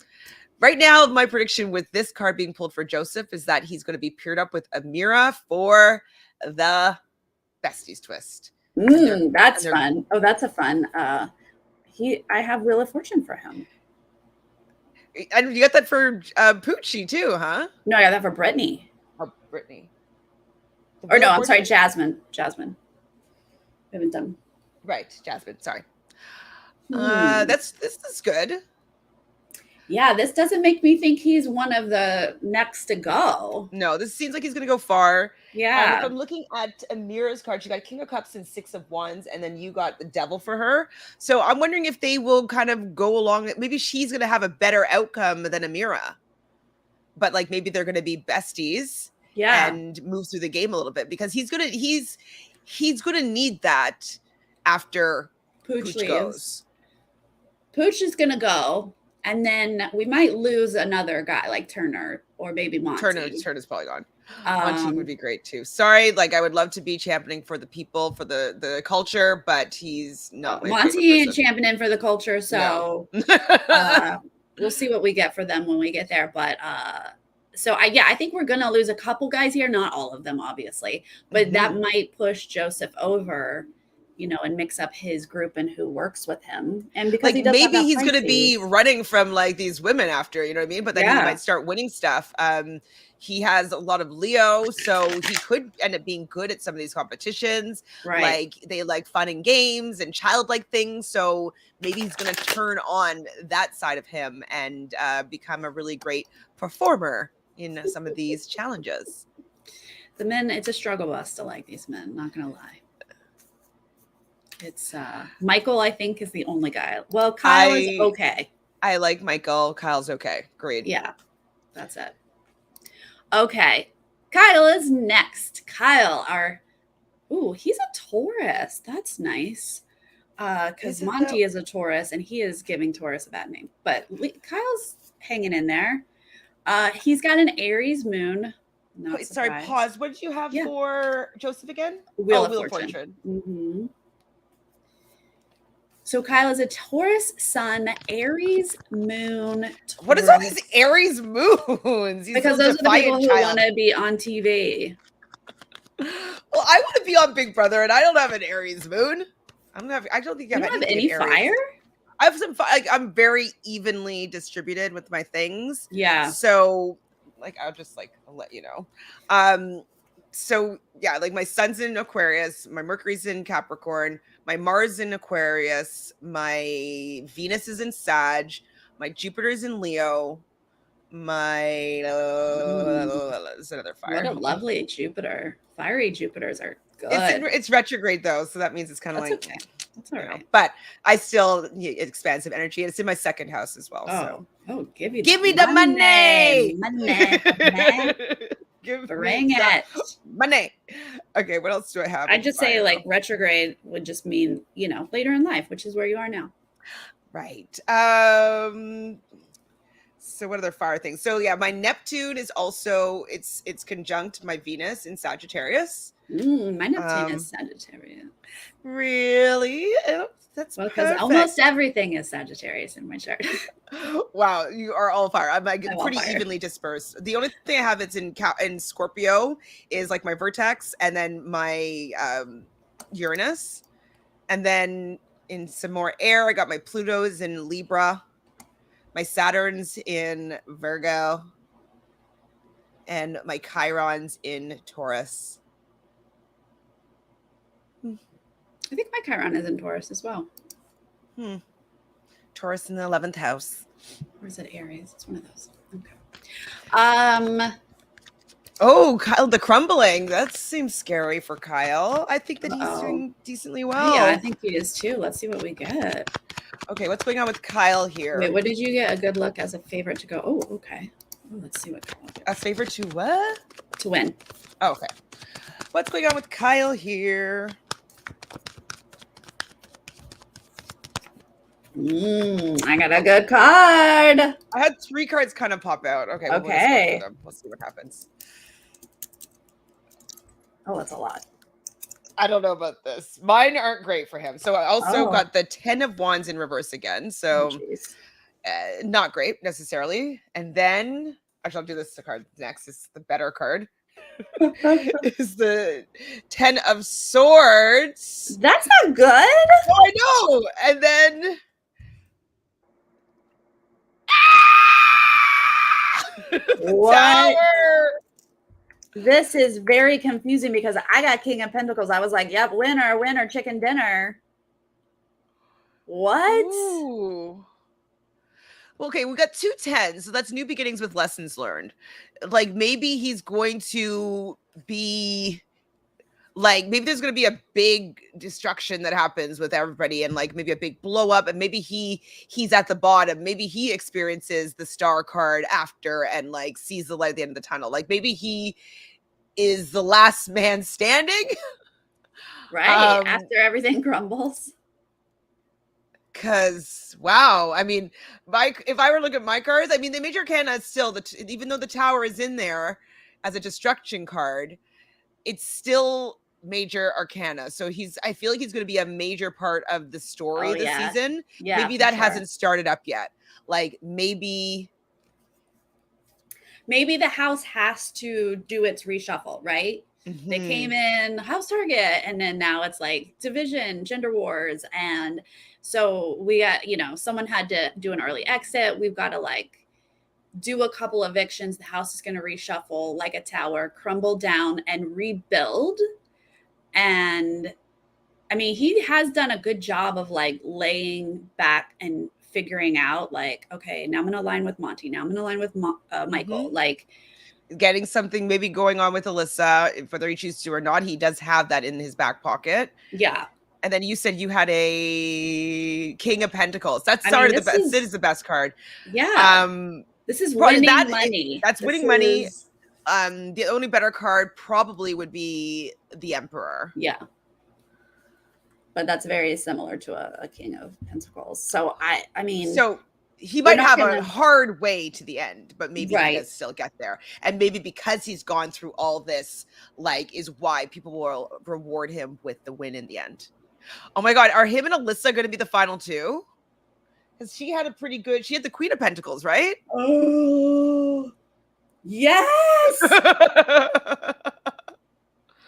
right now, my prediction with this card being pulled for Joseph is that he's going to be paired up with Amira for the Besties twist. That's fun. Oh, that's a fun. I have Wheel of Fortune for him. And you got that for Poochie too, huh? No, I got that for Brittany. Oh, Brittany. Or no, I'm sorry, Jasmine. Jasmine. We haven't done. Right, Jasmine. Sorry. This is good. Yeah, this doesn't make me think he's one of the next to go. No, this seems like he's going to go far. Yeah. If I'm looking at Amira's card, she got King of Cups and 6 of Wands, and then you got the Devil for her. So I'm wondering if they will kind of go along. Maybe she's going to have a better outcome than Amira. But like maybe they're going to be besties. Yeah. And move through the game a little bit because he's gonna need that after Pooch goes. Pooch is gonna go, and then we might lose another guy like Turner or maybe Monty. Turner's probably gone. Monty would be great too. Sorry, like I would love to be championing for the people, for the culture, but he's not. Monty ain't championing for the culture, so no. We'll see what we get for them when we get there. But so I think we're gonna lose a couple guys here, not all of them, obviously, but that might push Joseph over, and mix up his group and who works with him. And because like maybe he's gonna be running from like these women after, you know what I mean? But then he might start winning stuff. He has a lot of Leo, so he could end up being good at some of these competitions. Right. Like they like fun and games and childlike things. So maybe he's gonna turn on that side of him and become a really great performer in some of these challenges. The men, it's a struggle bus to like these men, not gonna lie. It's Michael, I think, is the only guy. Well, Kyle is okay. I like Michael. Kyle's okay. Great. Yeah, that's it. Okay, Kyle is next. Kyle, he's a Taurus. That's nice. Because Monty is a Taurus and he is giving Taurus a bad name. But Kyle's hanging in there. He's got an Aries moon. Wait, sorry, pause. What did you have for Joseph again? Wheel of Fortune. Mm-hmm. So Kyle is a Taurus sun, Aries moon. Taurus. What is all these Aries moons? Because those are the people who want to be on TV. Well, I want to be on Big Brother, and I don't have an Aries moon. I don't think I have any fire. I have some. I'm very evenly distributed with my things. Yeah. So, I'll let you know. So yeah, like my sun's in Aquarius, my Mercury's in Capricorn, my Mars in Aquarius, my Venus is in Sag, my Jupiter's in Leo, my it's another fire. What a lovely Jupiter. Fiery Jupiters are good. It's retrograde though, so that means it's kind of like okay. That's all right. But I still need expansive energy, and it's in my second house as well. Give me the money. Bring it. Money. Okay, what else do I have? I just say like retrograde would just mean, later in life, which is where you are now. Right. So what other fire things? So yeah, my Neptune is also it's conjunct my Venus in Sagittarius. My Neptune is Sagittarius. Really? That's because almost everything is Sagittarius in my chart. Wow, you are all fire. I'm like pretty evenly dispersed. The only thing I have that's in Scorpio is like my Vertex, and then my Uranus, and then in some more air, I got my Pluto's in Libra, my Saturn's in Virgo, and my Chiron's in Taurus. I think my Chiron is in Taurus as well. Taurus in the 11th house. Or is it Aries? It's one of those. Okay. Oh, Kyle, the crumbling. That seems scary for Kyle. I think that he's doing decently well. Yeah, I think he is too. Let's see what we get. Okay, what's going on with Kyle here? Wait, what did you get? A good look as a favorite to go. Oh, okay. Let's see what Kyle a favor to what? To win. Oh, okay. What's going on with Kyle here? I got a good card. I had 3 cards kind of pop out. Okay. Well, we'll just go through them. We'll see what happens. Oh, that's a lot. I don't know about this. Mine aren't great for him. So I also got the 10 of Wands in reverse again. So not great necessarily. And then actually, I'll do this card next. It's the better card. Is the 10 of Swords. That's not good. Oh, I know. And then what? Tower. This is very confusing because I got King of Pentacles. I was like, yep, winner, chicken dinner. What? Ooh. Okay, we got 2 10s, so that's new beginnings with lessons learned. Like maybe he's going to be like, maybe there's going to be a big destruction that happens with everybody, and like maybe a big blow up, and maybe he's at the bottom. Maybe he experiences the Starr card after and like sees the light at the end of the tunnel. Like maybe he is the last man standing. Right. After everything crumbles. Because wow, I mean, if I were to look at my cards, I mean, the major arcana is still even though the Tower is in there as a destruction card, it's still major arcana. So I feel like he's going to be a major part of the story this season. Yeah, maybe that hasn't started up yet. Like maybe the house has to do its reshuffle, right? Mm-hmm. They came in house target, and then now it's like division, gender wars, and so we got, someone had to do an early exit. We've got to like do a couple evictions. The house is going to reshuffle like a tower, crumble down and rebuild. And I mean, he has done a good job of like laying back and figuring out like, okay, now I'm going to align with Monty. Now I'm going to align with Michael. Mm-hmm. Like getting something maybe going on with Alyssa, whether he chooses to or not, he does have that in his back pocket. Yeah. And then you said you had a King of Pentacles. That's the best. It is the best card. Yeah. This is winning money. That's winning money. The only better card probably would be the Emperor. Yeah. But that's very similar to a King of Pentacles. So I mean, so he might have a hard way to the end, but maybe he does still get there. And maybe because he's gone through all this, like, is why people will reward him with the win in the end. Oh my God, are him and Alyssa going to be the final 2? Because she had the Queen of Pentacles, right? Oh, yes.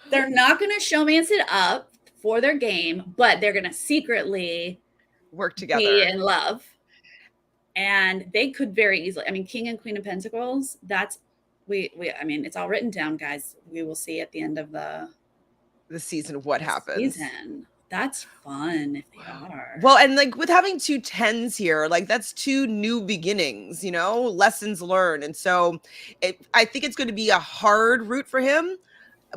They're not going to showmance it up for their game, but they're going to secretly work together, be in love. And they could very easily, I mean, King and Queen of Pentacles, that's, I mean, it's all written down, guys. We will see at the end of the season what happens. That's fun if they are. Well, and like with having 2 10s here, like that's 2 new beginnings, lessons learned. And so I think it's going to be a hard route for him,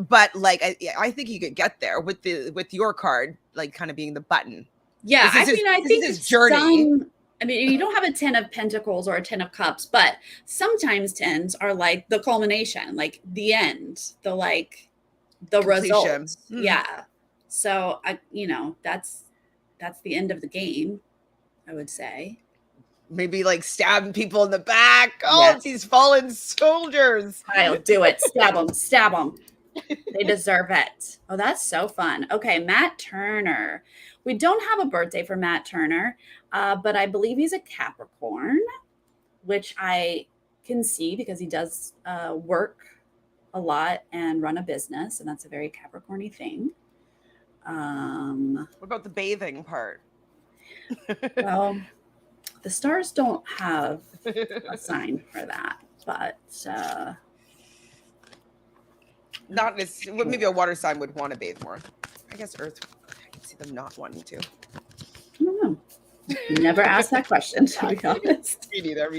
but like, I think he could get there with your card, like kind of being the button. Yeah. I think his journey. I mean, you don't have a 10 of Pentacles or a 10 of Cups, but sometimes 10s are like the culmination, like the end, the result. Mm-hmm. Yeah. So that's the end of the game, I would say. Maybe like stabbing people in the back. Oh, yes. These fallen soldiers. I'll do it. Stab them. They deserve it. Oh, that's so fun. Okay, Matt Turner. We don't have a birthday for Matt Turner, but I believe he's a Capricorn, which I can see because he does work a lot and run a business, and that's a very Capricorn-y thing. What about the bathing part? Well, the stars don't have a sign for that, but not maybe a water sign would want to bathe more. I guess Earth, I can see them not wanting to. I don't know. Never asked that question, to be honest. Me neither.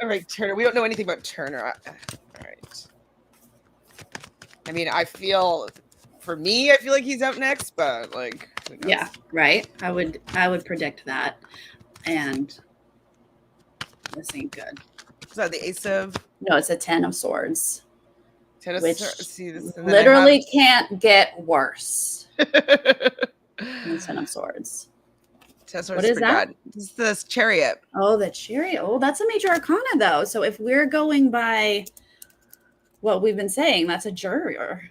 All right, Turner. We don't know anything about Turner. All right. I mean, for me, I feel like he's out next, but like, yeah, right. I would predict that, and this ain't good. Is that the Ace of? No, it's a 10 of Swords. 10 of which Swords. See this, and literally can't get worse than 10 of Swords. 10 of Swords What is is pretty that? bad. This is the Chariot. Oh, the Chariot. Oh, that's a major arcana, though. So if we're going by what we've been saying, that's a juror.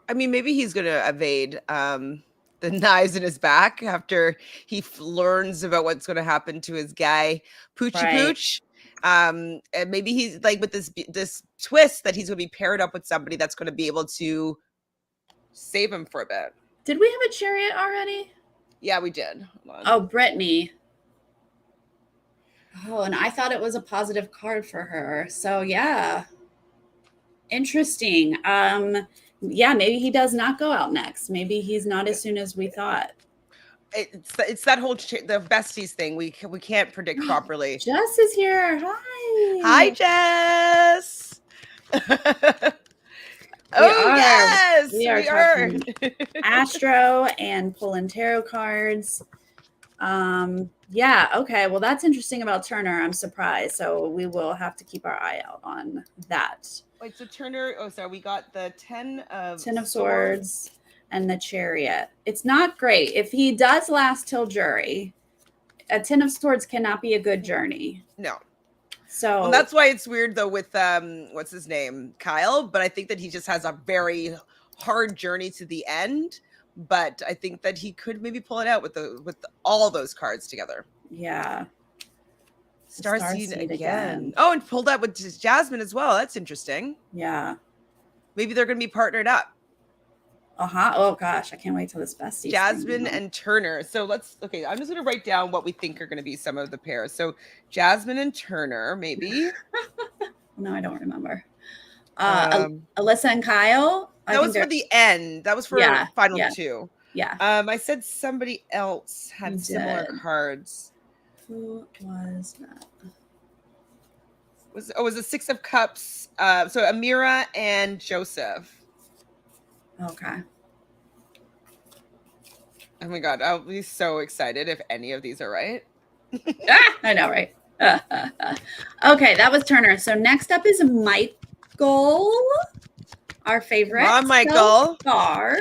I mean, maybe he's going to evade the knives in his back after he learns about what's going to happen to his guy, Pooch. And maybe he's like with this twist that he's going to be paired up with somebody that's going to be able to save him for a bit. Did we have a Chariot already? Yeah, we did. Oh, Brittany. Oh, and I thought it was a positive card for her. So yeah. Interesting. Yeah, maybe he does not go out next. Maybe he's not as soon as we thought. It's that whole the besties thing. We can't predict properly. Jess is here. Hi. Hi, Jess. Yes, we are Astro and pulling tarot cards. Yeah, okay. Well, that's interesting about Turner. I'm surprised. So we will have to keep our eye out on that. Wait, so Turner, oh, sorry, we got the 10 of Swords and the Chariot. It's not great. If he does last till jury, a 10 of Swords cannot be a good journey. No. So well, that's why it's weird though with what's his name? Kyle, but I think that he just has a very hard journey to the end. But I think that he could maybe pull it out with all those cards together. Yeah. Starseed again. Oh, and pulled out with Jasmine as well. That's interesting. Yeah. Maybe they're going to be partnered up. Oh gosh, I can't wait till this bestie. Jasmine and Turner. So okay, I'm just going to write down what we think are going to be some of the pairs. So Jasmine and Turner, maybe. No, I don't remember. Alyssa and Kyle. That was for the end. That was for final two. Yeah. I said somebody else had similar cards. Who was that? It was a 6 of Cups. So Amira and Joseph. Okay. Oh my God, I'll be so excited if any of these are right. I know, right? Okay, that was Turner. So next up is Michael, our favorite. Come on, Michael. Starr.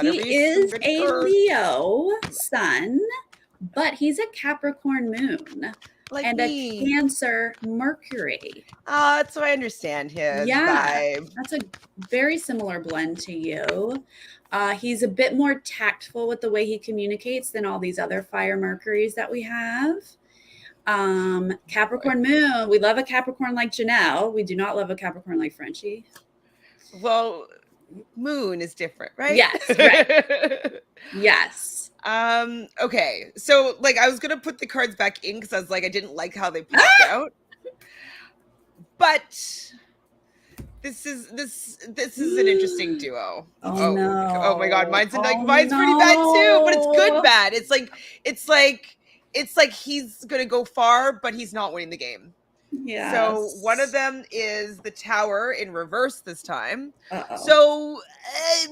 He is a Leo sun, but he's a Capricorn moon and a Cancer Mercury. Oh, that's so I understand his vibe. That's a very similar blend to you. He's a bit more tactful with the way he communicates than all these other fire Mercuries that we have. Capricorn Moon. We love a Capricorn like Janelle. We do not love a Capricorn like Frenchie. Well, Moon is different, right? Yes, right. Yes. Okay. So like I was gonna put the cards back in because I was like, I didn't like how they popped out. But this is an interesting duo. Oh no. Oh my God. Mine's pretty bad too, but it's good bad. It's like he's gonna go far, but he's not winning the game. Yeah. So one of them is the Tower in reverse this time. Uh-oh. So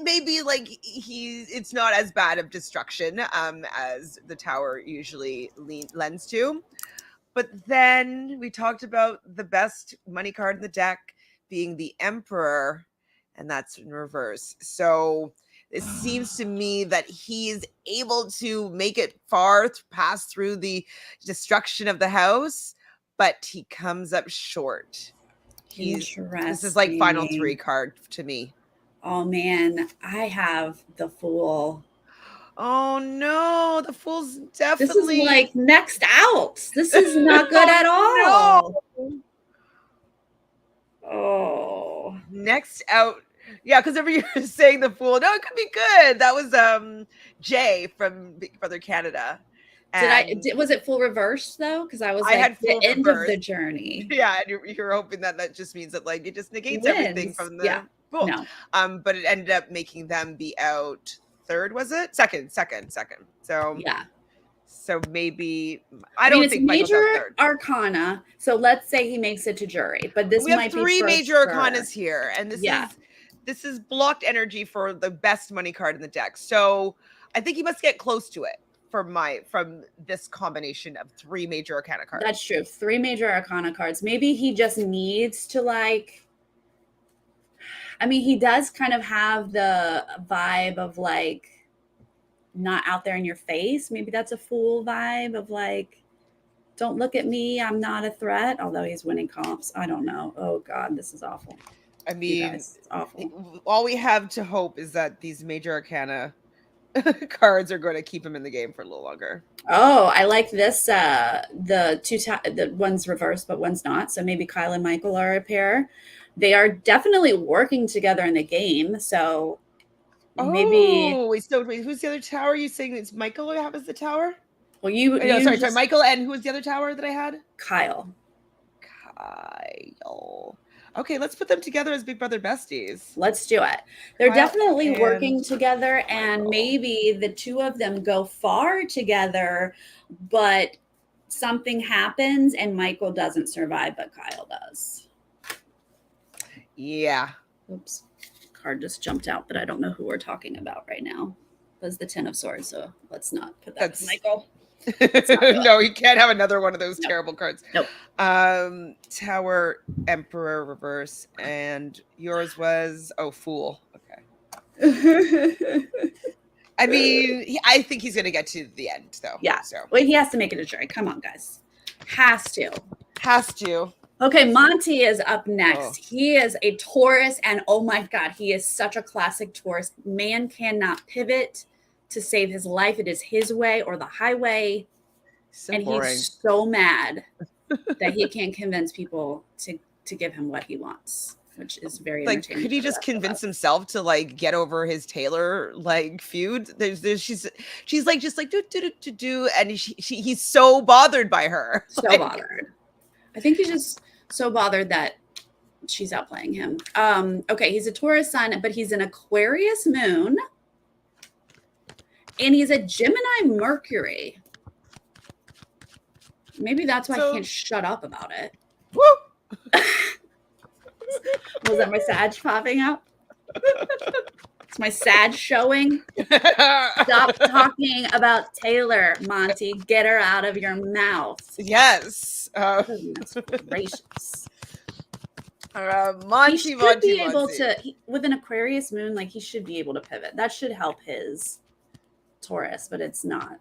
maybe like it's not as bad of destruction as the Tower usually lends to. But then we talked about the best money card in the deck being the Emperor, and that's in reverse. So it seems to me that he's able to make it far, pass through the destruction of the house, but he comes up short. This is like final 3 card to me. Oh man, I have the Fool. Oh no, the Fool's definitely. This is like next out. This is not good at all. No. Oh, next out. Yeah, because every year you're saying the Fool. No, it could be good. That was Jay from Big Brother Canada. Was it full reverse though? Because I was like, had the end of the journey. Yeah, and you're hoping that just means that like it just negates everything from the Fool. No. But it ended up making them be out third, was it? Second. So yeah. So maybe I don't think it's major arcana. So let's say he makes it to jury, but this might be 3 major arcanas here, and this is blocked energy for the best money card in the deck. So I think he must get close to it. from this combination of 3 major arcana cards. That's true. 3 major arcana cards. Maybe he just needs to like, I mean, he does kind of have the vibe of like not out there in your face. Maybe that's a fool vibe of like, don't look at me, I'm not a threat. Although he's winning comps, I don't know. Oh God, this is awful. I mean, it's awful. All we have to hope is that these major arcana cards are going to keep him in the game for a little longer. Oh, I like this. The one's reversed, but one's not. So maybe Kyle and Michael are a pair. They are definitely working together in the game. So maybe. Oh, wait, who's the other tower? You saying it's Michael I have as the tower? Well, sorry, Michael, and who was the other tower that I had? Kyle. Okay, let's put them together as big brother besties. Let's do it. They're definitely working together, and maybe the two of them go far together, but something happens and Michael doesn't survive, but Kyle does. Yeah. Oops. Card just jumped out, but I don't know who we're talking about right now. It was the 10 of Swords, so let's not put that with Michael. No, you can't have another one of those terrible cards. Nope. Tower, Emperor reverse, and yours was Fool. Okay. I mean, I think he's gonna get to the end though. Yeah. So well, he has to make it a jury. Come on, guys. Has to. Okay, Monty is up next. He is a Taurus, and oh my God, he is such a classic Taurus. Man cannot pivot to save his life. It is his way or the highway. So and boring. He's so mad that he can't convince people to give him what he wants, which is very like. Could he just convince himself to like get over his Taylor like feud? She's like just like do, and he's so bothered by her. So bothered. I think he's just so bothered that she's outplaying him. Okay, he's a Taurus sun, but he's an Aquarius moon. And he's a Gemini Mercury. Maybe that's why he can't shut up about it. Woo! Was that my Sag popping out? It's my Sag showing. Stop talking about Taylor, Monty. Get her out of your mouth. Yes. Goodness gracious. Monty, he should be able to, with an Aquarius moon, like he should be able to pivot. That should help his Taurus, but it's not.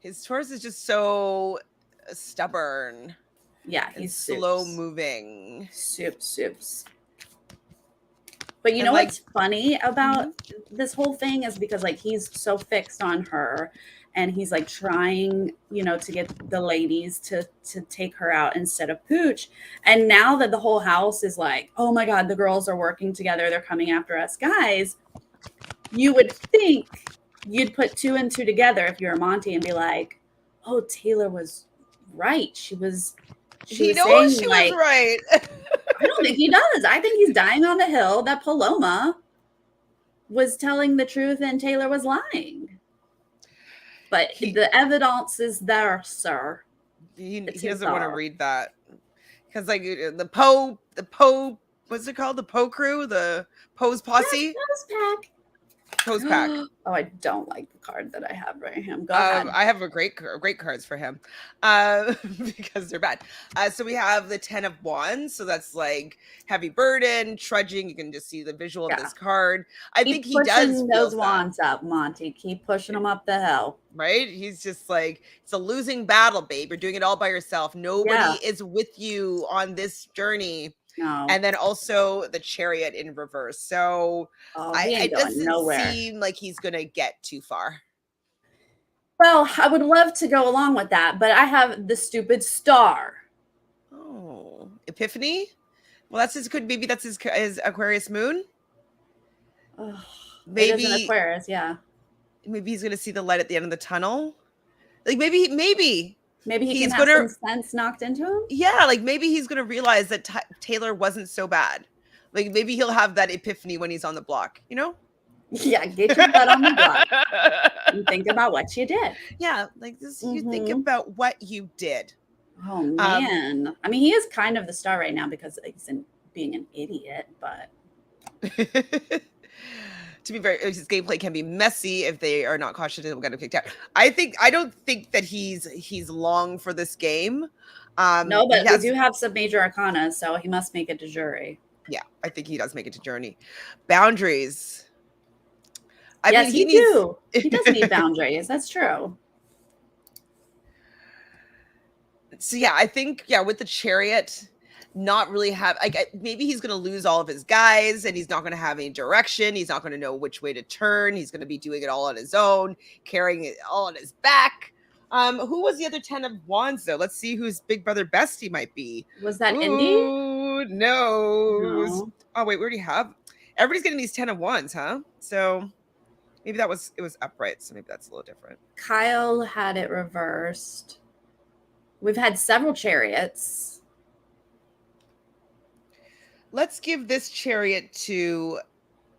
His Taurus is just so stubborn. Yeah, he's slow moving. Soups. But you know what's funny about this whole thing is because like he's so fixed on her, and he's like trying, to get the ladies to take her out instead of Pooch. And now that the whole house is like, oh my God, the girls are working together, they're coming after us guys, you would think you'd put 2 and 2 together if you're Monty and be like, oh, Taylor was right. She was she was right. I don't think he does. I think he's dying on the hill that Paloma was telling the truth and Taylor was lying. But the evidence is there, sir. He doesn't want to read that. Because like the Poe, what's it called? The Poe crew, the Poe's posse. Poe's pack. Oh, I don't like the card that I have right here. Go ahead. I have a great cards for him because they're bad. So we have the 10 of Wands. So that's like heavy burden, trudging. You can just see the visual of this card. I think he does those wands up, Monty. Keep pushing them up the hill. Right? He's just like, it's a losing battle, babe. You're doing it all by yourself. Nobody is with you on this journey. No. And then also the Chariot in reverse. So it doesn't seem like he's going to get too far. Well, I would love to go along with that, but I have the stupid Starr. Oh, Epiphany? Well, maybe that's his Aquarius moon. Maybe an Aquarius, yeah. Maybe he's going to see the light at the end of the tunnel. Like maybe he can have some sense knocked into him. Yeah, like maybe he's gonna realize that Taylor wasn't so bad. Like maybe he'll have that epiphany when he's on the block. Yeah, get your butt on the block and think about what you did. Yeah, like this. You think about what you did. Oh man, I mean, he is kind of the star right now because he's being an idiot, but. to be very, his gameplay can be messy if they are not cautious and will get him kicked out. I don't think that he's long for this game. No, but we do have some major arcana, so he must make it to jury. Yeah, I think he does make it to journey. Boundaries. Yes, he does need boundaries. That's true. So yeah, I think with the Chariot, not really have maybe he's going to lose all of his guys and he's not going to have any direction. He's not going to know which way to turn. He's going to be doing it all on his own, carrying it all on his back. Who was the other 10 of Wands though? Let's see who's big brother bestie might be. Was that Indy? No. Oh wait, we already have. Everybody's getting these 10 of Wands, huh? So maybe it was upright. So maybe that's a little different. Kyle had it reversed. We've had several Chariots. Let's give this Chariot to,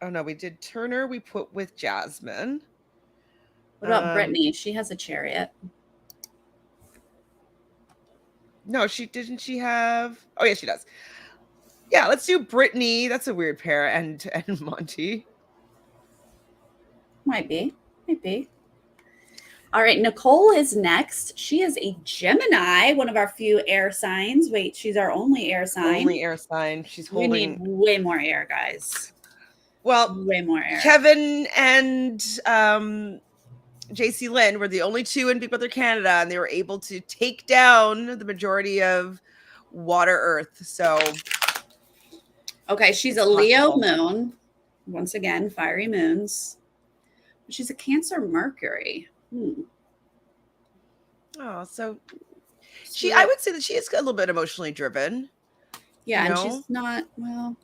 oh no, we did Turner. We put with Jasmine. What about Brittany? She has a Chariot. No, she have. Oh yeah, she does. Yeah, let's do Brittany. That's a weird pair, and Monty. Might be. All right, Nicole is next. She is a Gemini, one of our few air signs. Wait, she's our only air sign. Only air sign. She's holding. We need way more air, guys. Well, way more air. Kevin and JC Lynn were the only two in Big Brother Canada, and they were able to take down the majority of Water Earth. So, okay, she's a Leo moon. Once again, fiery moons. She's a Cancer Mercury. Oh, so I would say that she is a little bit emotionally driven. Yeah, and she's not, well,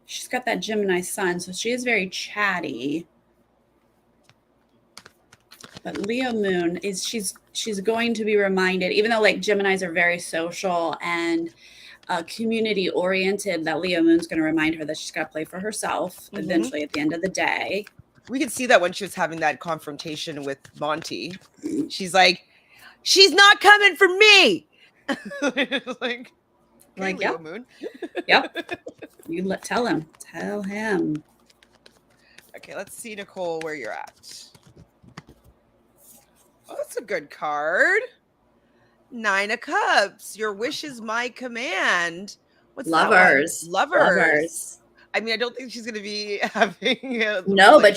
she's got that Gemini sun, so she is very chatty. But Leo moon is she's going to be reminded, even though like Geminis are very social and community oriented, that Leo moon's going to remind her that she's got to play for herself eventually at the end of the day. We could see that when she was having that confrontation with Monty. She's like, she's not coming for me. like Leo moon. Yep. You tell him. Tell him. Okay, let's see, Nicole, where you're at. Oh, that's a good card. 9 of Cups. Your wish is my command. What's Lovers. That one? Lovers. I mean, I don't think she's going to be having no, but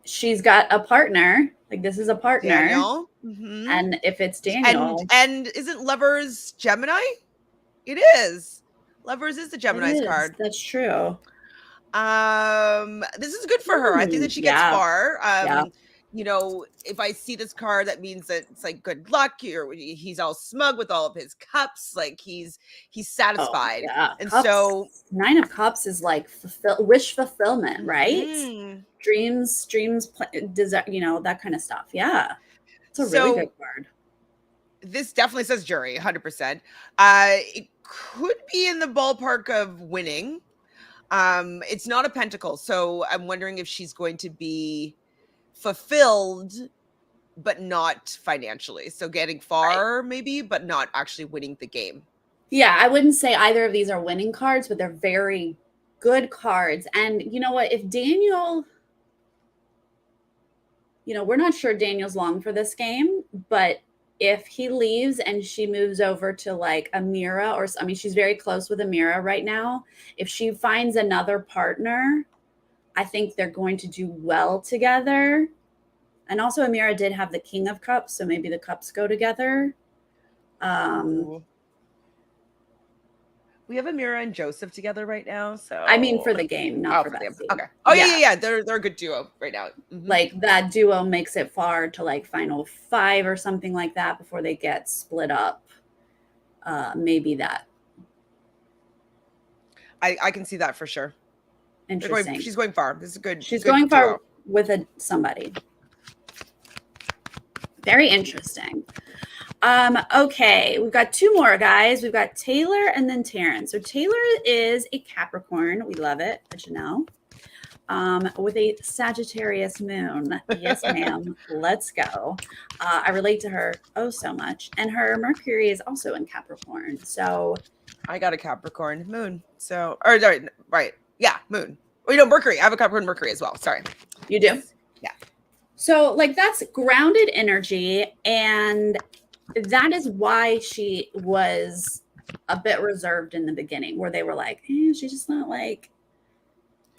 she's got a partner. Like, this is a partner. Daniel. And if it's Daniel. And isn't Lovers Gemini? It is. Lovers is the Gemini's card. That's true. This is good for her. I think that she gets far. You know, if I see this card, that means that it's like good luck. He's all smug with all of his cups. Like he's satisfied. And cups, so 9 of Cups is like wish fulfillment, right? Dreams, desire, you know, that kind of stuff. Yeah. It's a really good card. This definitely says jury, 100%. It could be in the ballpark of winning. It's not a pentacle. So I'm wondering if she's going to be fulfilled but not financially, so getting far maybe, but not actually winning the game. I wouldn't say either of these are winning cards, but they're very good cards. And you know what, if Daniel, you know, we're not sure Daniel's long for this game, but if he leaves and she moves over to like Amira, or I mean she's very close with Amira right now, if she finds another partner, I think they're going to do well together. And also Amira did have the King of Cups, so maybe the cups go together. We have Amira and Joseph together right now. So I mean for the game, not for that game. Okay. Oh yeah. They're a good duo right now. Like that duo makes it far to like final 5 or something like that before they get split up. Maybe that. I can see that for sure. Interesting. She's going far. This is good. She's going far with somebody. Very interesting. Okay, we've got 2 more guys. We've got Taylor and then Terrence. So Taylor is a Capricorn. We love it, but you know, with a Sagittarius moon. Yes, ma'am. Let's go. I relate to her so much, and her Mercury is also in Capricorn. So I got a Capricorn moon. So, right. Yeah, moon. Oh, you know, Mercury. I have a Capricorn Mercury as well. Sorry. You do? Yeah. So like that's grounded energy, and that is why she was a bit reserved in the beginning, where they were like, she's just not like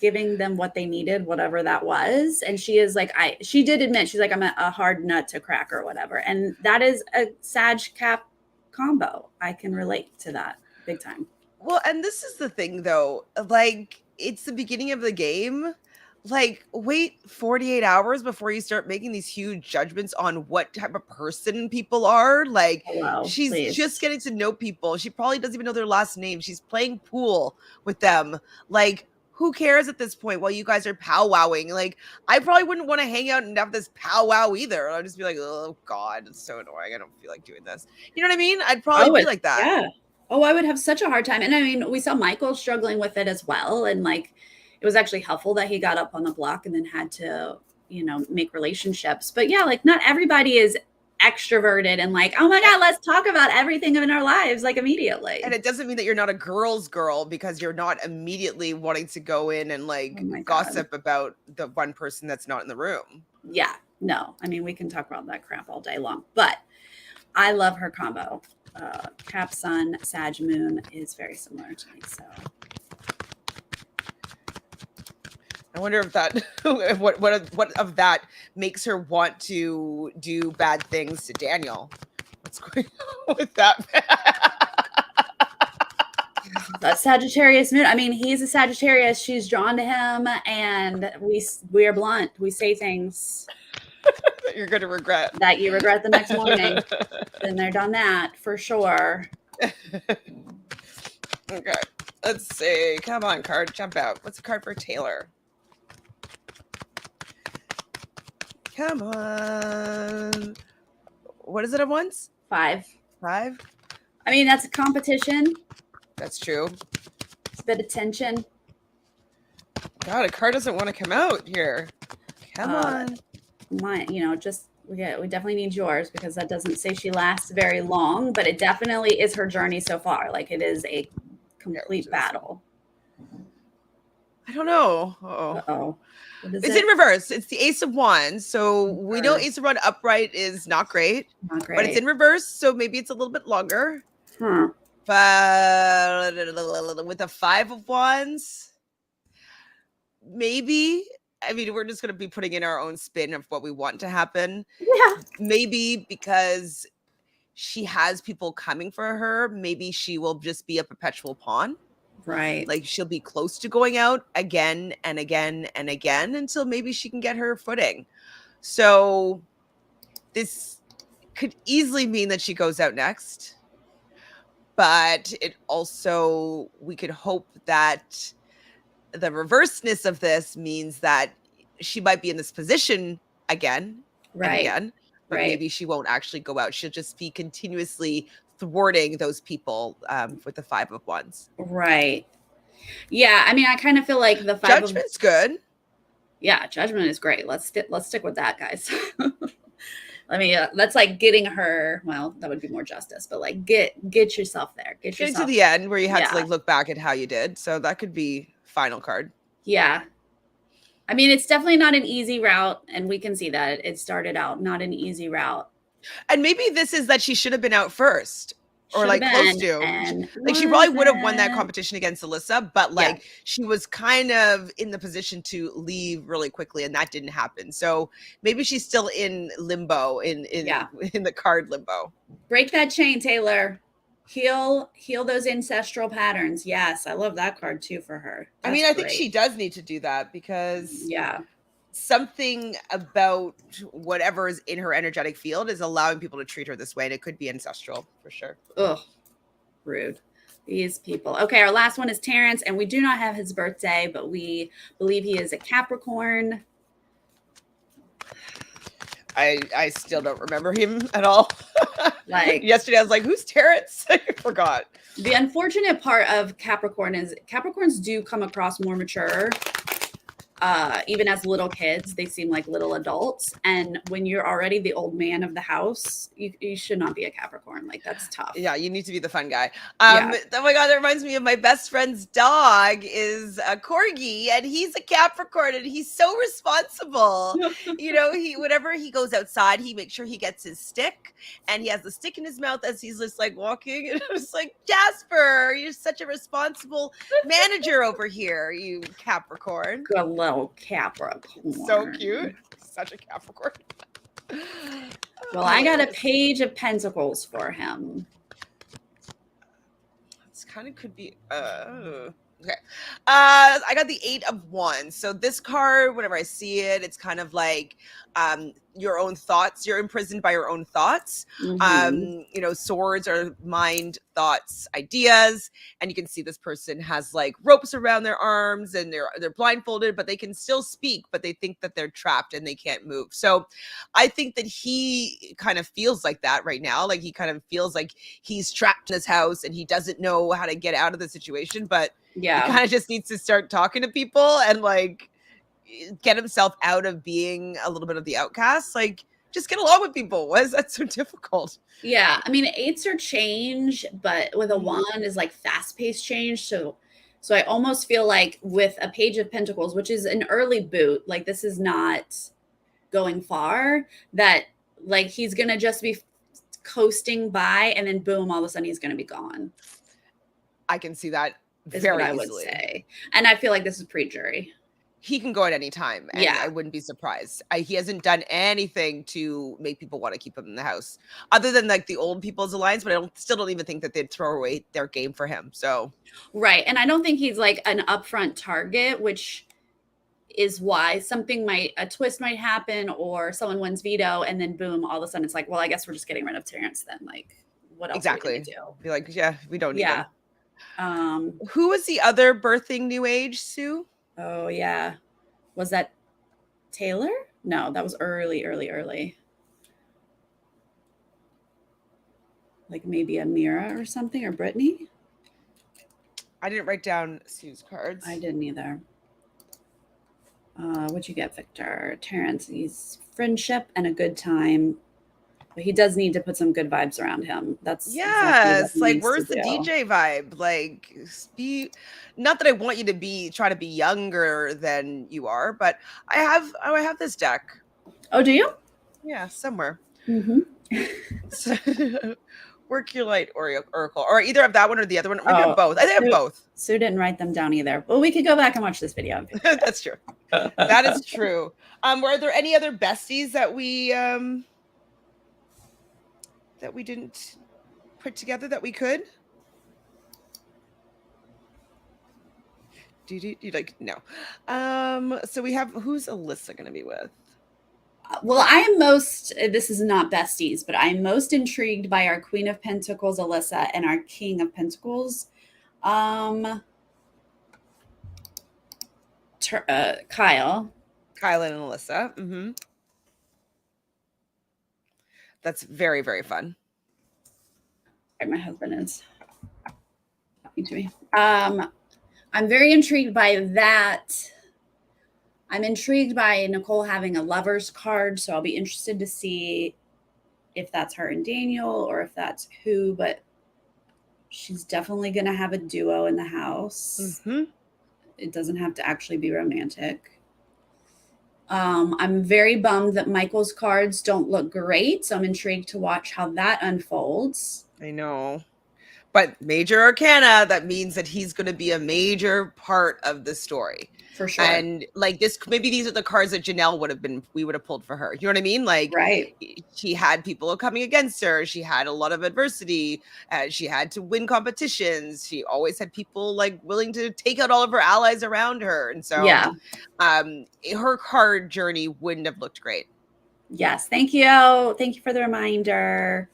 giving them what they needed, whatever that was. And she is like, she did admit, she's like, I'm a hard nut to crack or whatever. And that is a Sag Cap combo. I can relate to that big time. Well, and this is the thing though, like it's the beginning of the game. Like, wait 48 hours before you start making these huge judgments on what type of person people are. Like, she's just getting to know people. She probably doesn't even know their last name. She's playing pool with them. Like, who cares at this point while you guys are powwowing? Like, I probably wouldn't want to hang out and have this powwow either. I'd just be like, oh God, it's so annoying. I don't feel like doing this. You know what I mean? I'd probably be like that. Yeah. Oh, I would have such a hard time. And I mean, we saw Michael struggling with it as well. And like, it was actually helpful that he got up on the block and then had to, you know, make relationships. But yeah, like not everybody is extroverted and like, oh my God, let's talk about everything in our lives like immediately. And it doesn't mean that you're not a girl's girl because you're not immediately wanting to go in and like gossip about the one person that's not in the room. Yeah, no, I mean, we can talk about that crap all day long, but I love her combo. Cap Sun, Sag Moon is very similar to me, so. I wonder if that what of that makes her want to do bad things to Daniel. What's going on with that? That Sagittarius Moon. I mean, he's a Sagittarius. She's drawn to him, and we are blunt. We say things that you're going to regret. That you regret the next morning. Then they're done that for sure. Okay, let's see. Come on, card, jump out. What's a card for Taylor? Come on. What is it at once? 5. 5? I mean, that's a competition. That's true. It's a bit of tension. God, a card doesn't want to come out here. Come on. Mine, you know, just we definitely need yours because that doesn't say she lasts very long, but it definitely is her journey so far. Like it is a complete battle. I don't know. Uh-oh. It's in reverse. It's the Ace of Wands. So we know Ace of Wands upright is not great. Not great. But it's in reverse. So maybe it's a little bit longer. But with a 5 of Wands, maybe. I mean, we're just going to be putting in our own spin of what we want to happen. Yeah. Maybe because she has people coming for her. Maybe she will just be a perpetual pawn. Right. Like she'll be close to going out again and again and again until maybe she can get her footing. So this could easily mean that she goes out next. But it also, we could hope that the reverseness of this means that she might be in this position again and again. But maybe she won't actually go out. She'll just be continuously thwarting those people with the 5 of Wands. Right. Yeah. I mean, I kind of feel like the 5 Judgment's good. Yeah, Judgment is great. Let's stick with that, guys. That's like getting her. Well, that would be more justice, but like get yourself there. Get to the end where you have to like look back at how you did. So that could be final card. Yeah. I mean, it's definitely not an easy route, and we can see that it started out not an easy route. And maybe this is that she should have been out first, or like close to. Like she probably would have won that competition against Alyssa, but like she was kind of in the position to leave really quickly, and that didn't happen. So maybe she's still in limbo, in the card limbo. Break that chain, Taylor. Heal those ancestral patterns. Yes, I love that card too for her. I mean, I think she does need to do that because something about whatever is in her energetic field is allowing people to treat her this way, and it could be ancestral for sure. Ugh, rude. These people. Okay, our last one is Terrence, and we do not have his birthday, but we believe he is a Capricorn. I still don't remember him at all. Like yesterday, I was like, "Who's Terrence?" I forgot. The unfortunate part of Capricorn is Capricorns do come across more mature. even as little kids, they seem like little adults. And when you're already the old man of the house, you should not be a Capricorn. Like, that's tough. Yeah, you need to be the fun guy. Yeah. Oh my God, that reminds me of my best friend's dog is a corgi, and he's a Capricorn, and he's so responsible. You know, whenever he goes outside, he makes sure he gets his stick, and he has the stick in his mouth as he's just like walking. And it's like, Jasper, you're such a responsible manager over here, you Capricorn. Good little Capricorn. So cute. Such a Capricorn. Well, I got a Page of Pentacles for him. This kind of could be okay. I got the 8 of Wands. So this card, whenever I see it, it's kind of like your own thoughts. You're imprisoned by your own thoughts. You know, swords are mind, thoughts, ideas, and you can see this person has like ropes around their arms, and they're blindfolded, but they can still speak, but they think that they're trapped and they can't move. So I think that he kind of feels like that right now. Like, he kind of feels like he's trapped in his house and he doesn't know how to get out of the situation, but yeah, he kind of just needs to start talking to people and like get himself out of being a little bit of the outcast. Like, just get along with people. Why is that so difficult? Yeah, I mean, 8s are change, but with a wand is like fast-paced change. So I almost feel like with a Page of Pentacles, which is an early boot, like this is not going far, that like he's gonna just be coasting by, and then boom, all of a sudden he's gonna be gone. I can see that Is very what I easily. would say, and I feel like this is pre-jury. He can go at any time, and Yeah. I wouldn't be surprised. He hasn't done anything to make people want to keep him in the house, other than like the Old People's Alliance. But I still don't even think that they'd throw away their game for him. So right, and I don't think he's like an upfront target, which is why a twist might happen, or someone wins veto, and then boom, all of a sudden it's like, well, I guess we're just getting rid of Terrence then. Like, what else are we gonna do? Be like, yeah, we don't need him. Who was the other birthing new age, Sue? Oh yeah, was that Taylor? No, that was early. Like maybe Amira or something, or Brittany. I didn't write down Sue's cards. I didn't either. What'd you get, Victor? Terrence, he's friendship and a good time. But he does need to put some good vibes around him. That's yes, like, where's the DJ vibe? Like, not that I want you to try to be younger than you are, but I have this deck. Oh, do you? Yeah, somewhere. So, Work Your Light Oracle, or either of that one or the other one. Maybe both. I think I have both. Sue didn't write them down either. Well, we could go back and watch this video. That's true. That is true. Were there any other besties that we didn't put together that we could? Do you like no? So we have, who's Alyssa going to be with? Well, I am this is not besties, but I'm most intrigued by our Queen of Pentacles, Alyssa, and our King of Pentacles, Kyle. Kyle and Alyssa. That's very, very fun. My husband is talking to me. I'm very intrigued by that. I'm intrigued by Nicole having a lover's card, so I'll be interested to see if that's her and Daniel or if that's who, but she's definitely going to have a duo in the house. It doesn't have to actually be romantic. I'm very bummed that Michael's cards don't look great, so I'm intrigued to watch how that unfolds. I know. But major arcana, that means that he's going to be a major part of the story. For sure. And like this, maybe these are the cards that Janelle we would have pulled for her. You know what I mean? Like, right. She had people coming against her. She had a lot of adversity. She had to win competitions. She always had people like willing to take out all of her allies around her. And so yeah, her card journey wouldn't have looked great. Yes. Thank you. Thank you for the reminder.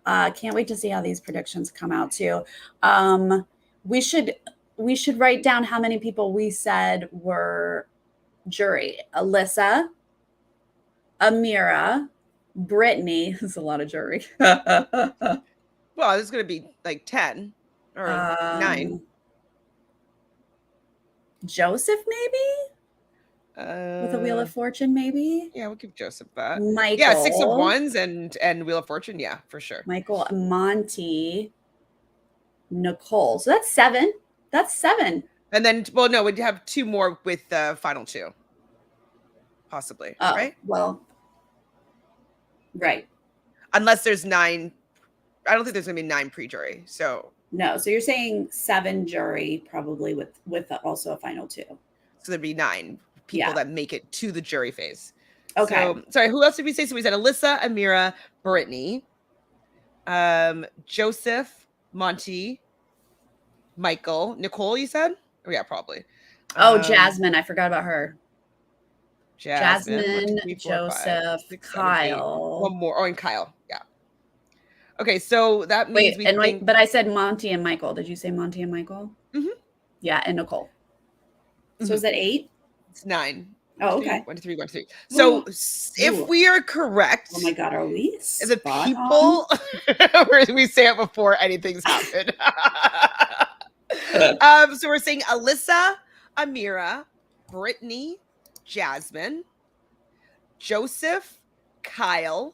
Can't wait to see how these predictions come out too. We should write down how many people we said were jury. Alyssa, Amira, Brittany. This is a lot of jury. Well, there's going to be like 10 or 9. Joseph, maybe? With a Wheel of Fortune, maybe? Yeah, we'll give Joseph that. Michael. Yeah, 6 of Wands and Wheel of Fortune. Yeah, for sure. Michael, Monty, Nicole. So that's 7. That's 7. And then, well, no, we'd have 2 more with the final 2. Possibly, right? Well, right. Unless there's 9. I don't think there's going to be 9 pre-jury. So no. So you're saying 7 jury, probably with also a final 2. So there'd be 9 people that make it to the jury phase. Okay. So, sorry, who else did we say? So we said Alyssa, Amira, Brittany, Joseph, Monty, Michael, Nicole, you said? Oh, yeah, probably. Jasmine. I forgot about her. Jasmine, 1, 2, 3, 4, Joseph, 5, 6, 7, 8. Kyle. One more. Oh, and Kyle. Yeah. Okay, so that means but I said Monty and Michael. Did you say Monty and Michael? Mm-hmm. Yeah, and Nicole. So is that 8? It's 9. Oh, okay. 1, 2, 3, 1, 2, 3. So if we are correct, oh my God, are we? The people we say it before anything's happened. So we're saying Alyssa, Amira, Brittany, Jasmine, Joseph, Kyle,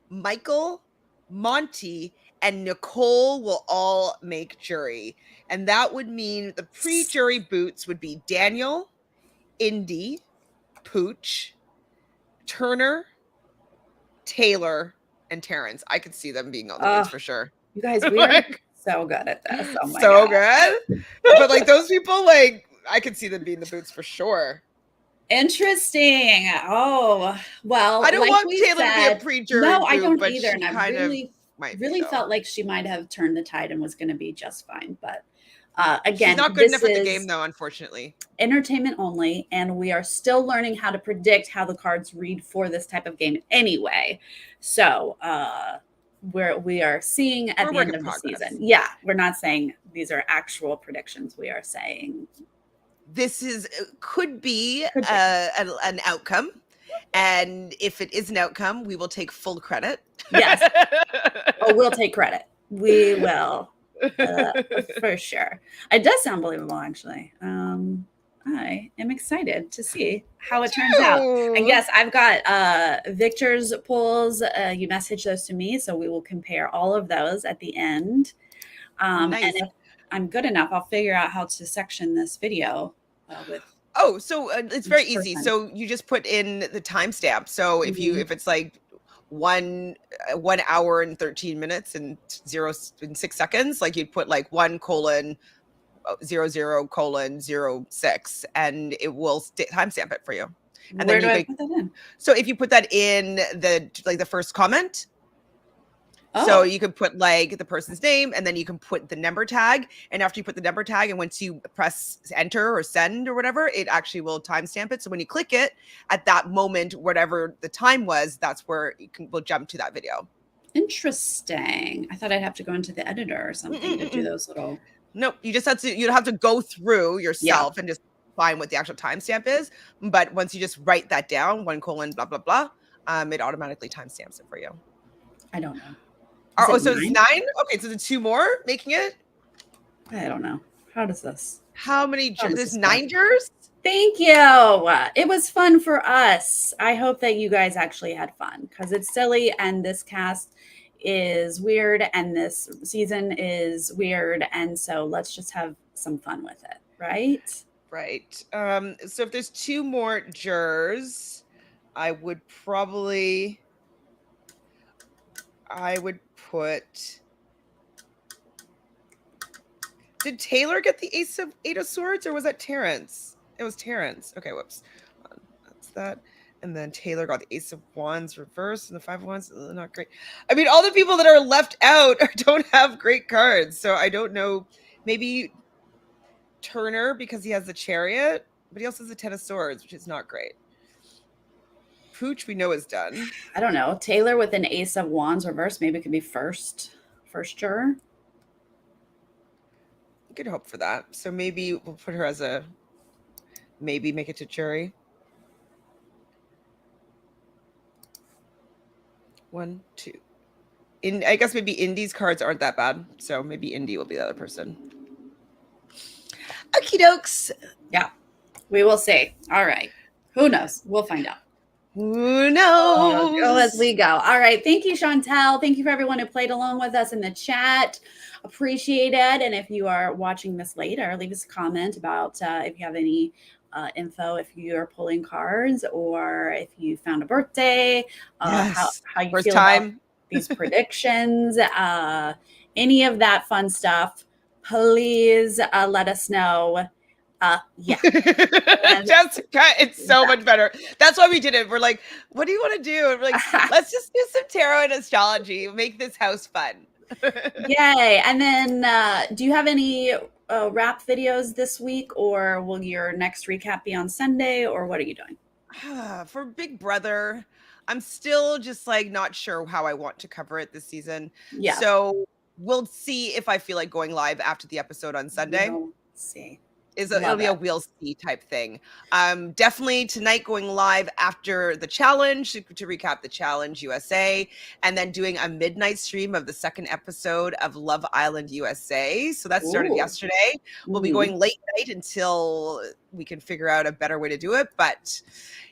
Michael, Monty, and Nicole will all make jury. And that would mean the pre-jury boots would be Daniel, Indy, Pooch, Turner, Taylor, and Terrence. I could see them being on the boots for sure. You guys, we are so good at this. Oh my so God. Good. But like those people, like I could see them being the boots for sure. Interesting. Oh, well, I don't want Taylor to be a pre-jury. No, I don't but either. And I really felt like she might have turned the tide and was going to be just fine. But again, she's not good enough at the game, though, unfortunately. Entertainment only, and we are still learning how to predict how the cards read for this type of game anyway. So we are seeing at the end of the season. Yeah, we're not saying these are actual predictions. We are saying this could be an outcome. And if it is an outcome, we will take full credit. Yes. We'll take credit. We will. For sure. It does sound believable, actually. I am excited to see how it turns out. And yes, I've got Victor's polls. You messaged those to me, so we will compare all of those at the end. Nice. And if I'm good enough, I'll figure out how to section this video with. Oh, so it's very easy. So you just put in the timestamp. So if it's like 1 hour and 13 minutes and 6 seconds, like you'd put like 1:00:06, and it will timestamp it for you. And where do I put that in? So if you put that in the first comment. So you could put like the person's name, and then you can put the number tag. And after you put the number tag, and once you press enter or send or whatever, it actually will timestamp it. So when you click it at that moment, whatever the time was, that's where we'll jump to that video. Interesting. I thought I'd have to go into the editor or something to do those little. Nope. You just you'd have to go through yourself and just find what the actual timestamp is. But once you just write that down, 1: blah, blah, blah, it automatically timestamps it for you. I don't know. So it's 9? Okay, so the 2 more making it? I don't know. How does this? How many jurors? There's 9 jurors? Thank you. It was fun for us. I hope that you guys actually had fun, because it's silly, and this cast is weird, and this season is weird, and so let's just have some fun with it, right? Right. So if there's 2 more jurors, I would put. Did Taylor get the 8 of swords, or was that Terrence? It was Terrence. Okay, whoops. That's that. And then Taylor got the Ace of Wands reversed and the 5 of Wands. Not great. I mean, all the people that are left out don't have great cards. So I don't know. Maybe Turner, because he has the Chariot, but he also has the 10 of Swords, which is not great. Pooch, we know is done. I don't know. Taylor with an Ace of Wands reversed, maybe it could be first juror. You could hope for that. So maybe we'll put her as maybe make it to jury. 1, 2. I guess maybe Indy's cards aren't that bad. So maybe Indy will be the other person. Okie dokes. Yeah, we will see. All right. Who knows? We'll find out. Who knows? Go as we go. All right. Thank you, Chantele. Thank you for everyone who played along with us in the chat. Appreciate it. And if you are watching this later, leave us a comment about if you have any info, if you're pulling cards, or if you found a birthday, how you First feel time. about these predictions, any of that fun stuff. Please let us know. Yeah. Jessica, it's so much better. That's why we did it. We're like, what do you want to do? And we're like, let's just do some tarot and astrology. Make this house fun. Yay. And then do you have any wrap videos this week, or will your next recap be on Sunday, or what are you doing? For Big Brother, I'm still just like not sure how I want to cover it this season. Yeah. So we'll see if I feel like going live after the episode on Sunday. We'll see. It'll be a we'll see type thing. Definitely tonight going live after the challenge to recap the challenge USA, and then doing a midnight stream of the second episode of Love Island USA. So that started yesterday. We'll be going late night until we can figure out a better way to do it. But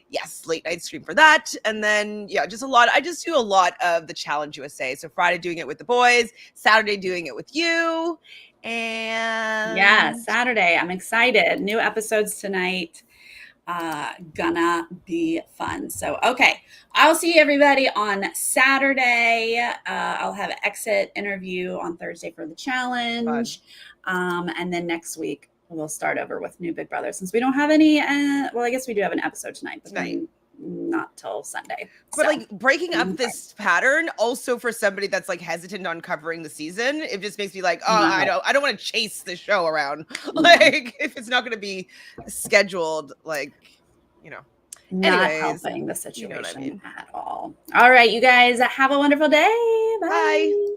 yes, late night stream for that. And then, yeah, just a lot. I just do a lot of the challenge USA. So Friday doing it with the boys, Saturday doing it with you. And yeah, Saturday. I'm excited. New episodes tonight. Gonna be fun. So, okay. I'll see everybody on Saturday. I'll have an exit interview on Thursday for the challenge. And then next week we'll start over with new Big Brother, since we don't have any. Well, I guess we do have an episode tonight, but not till Sunday. But like breaking up this pattern, also for somebody that's like hesitant on covering the season, it just makes me like, oh, I don't want to chase the show around. Like if it's not going to be scheduled, like, you know, not helping the situation at all. All right, you guys have a wonderful day. Bye.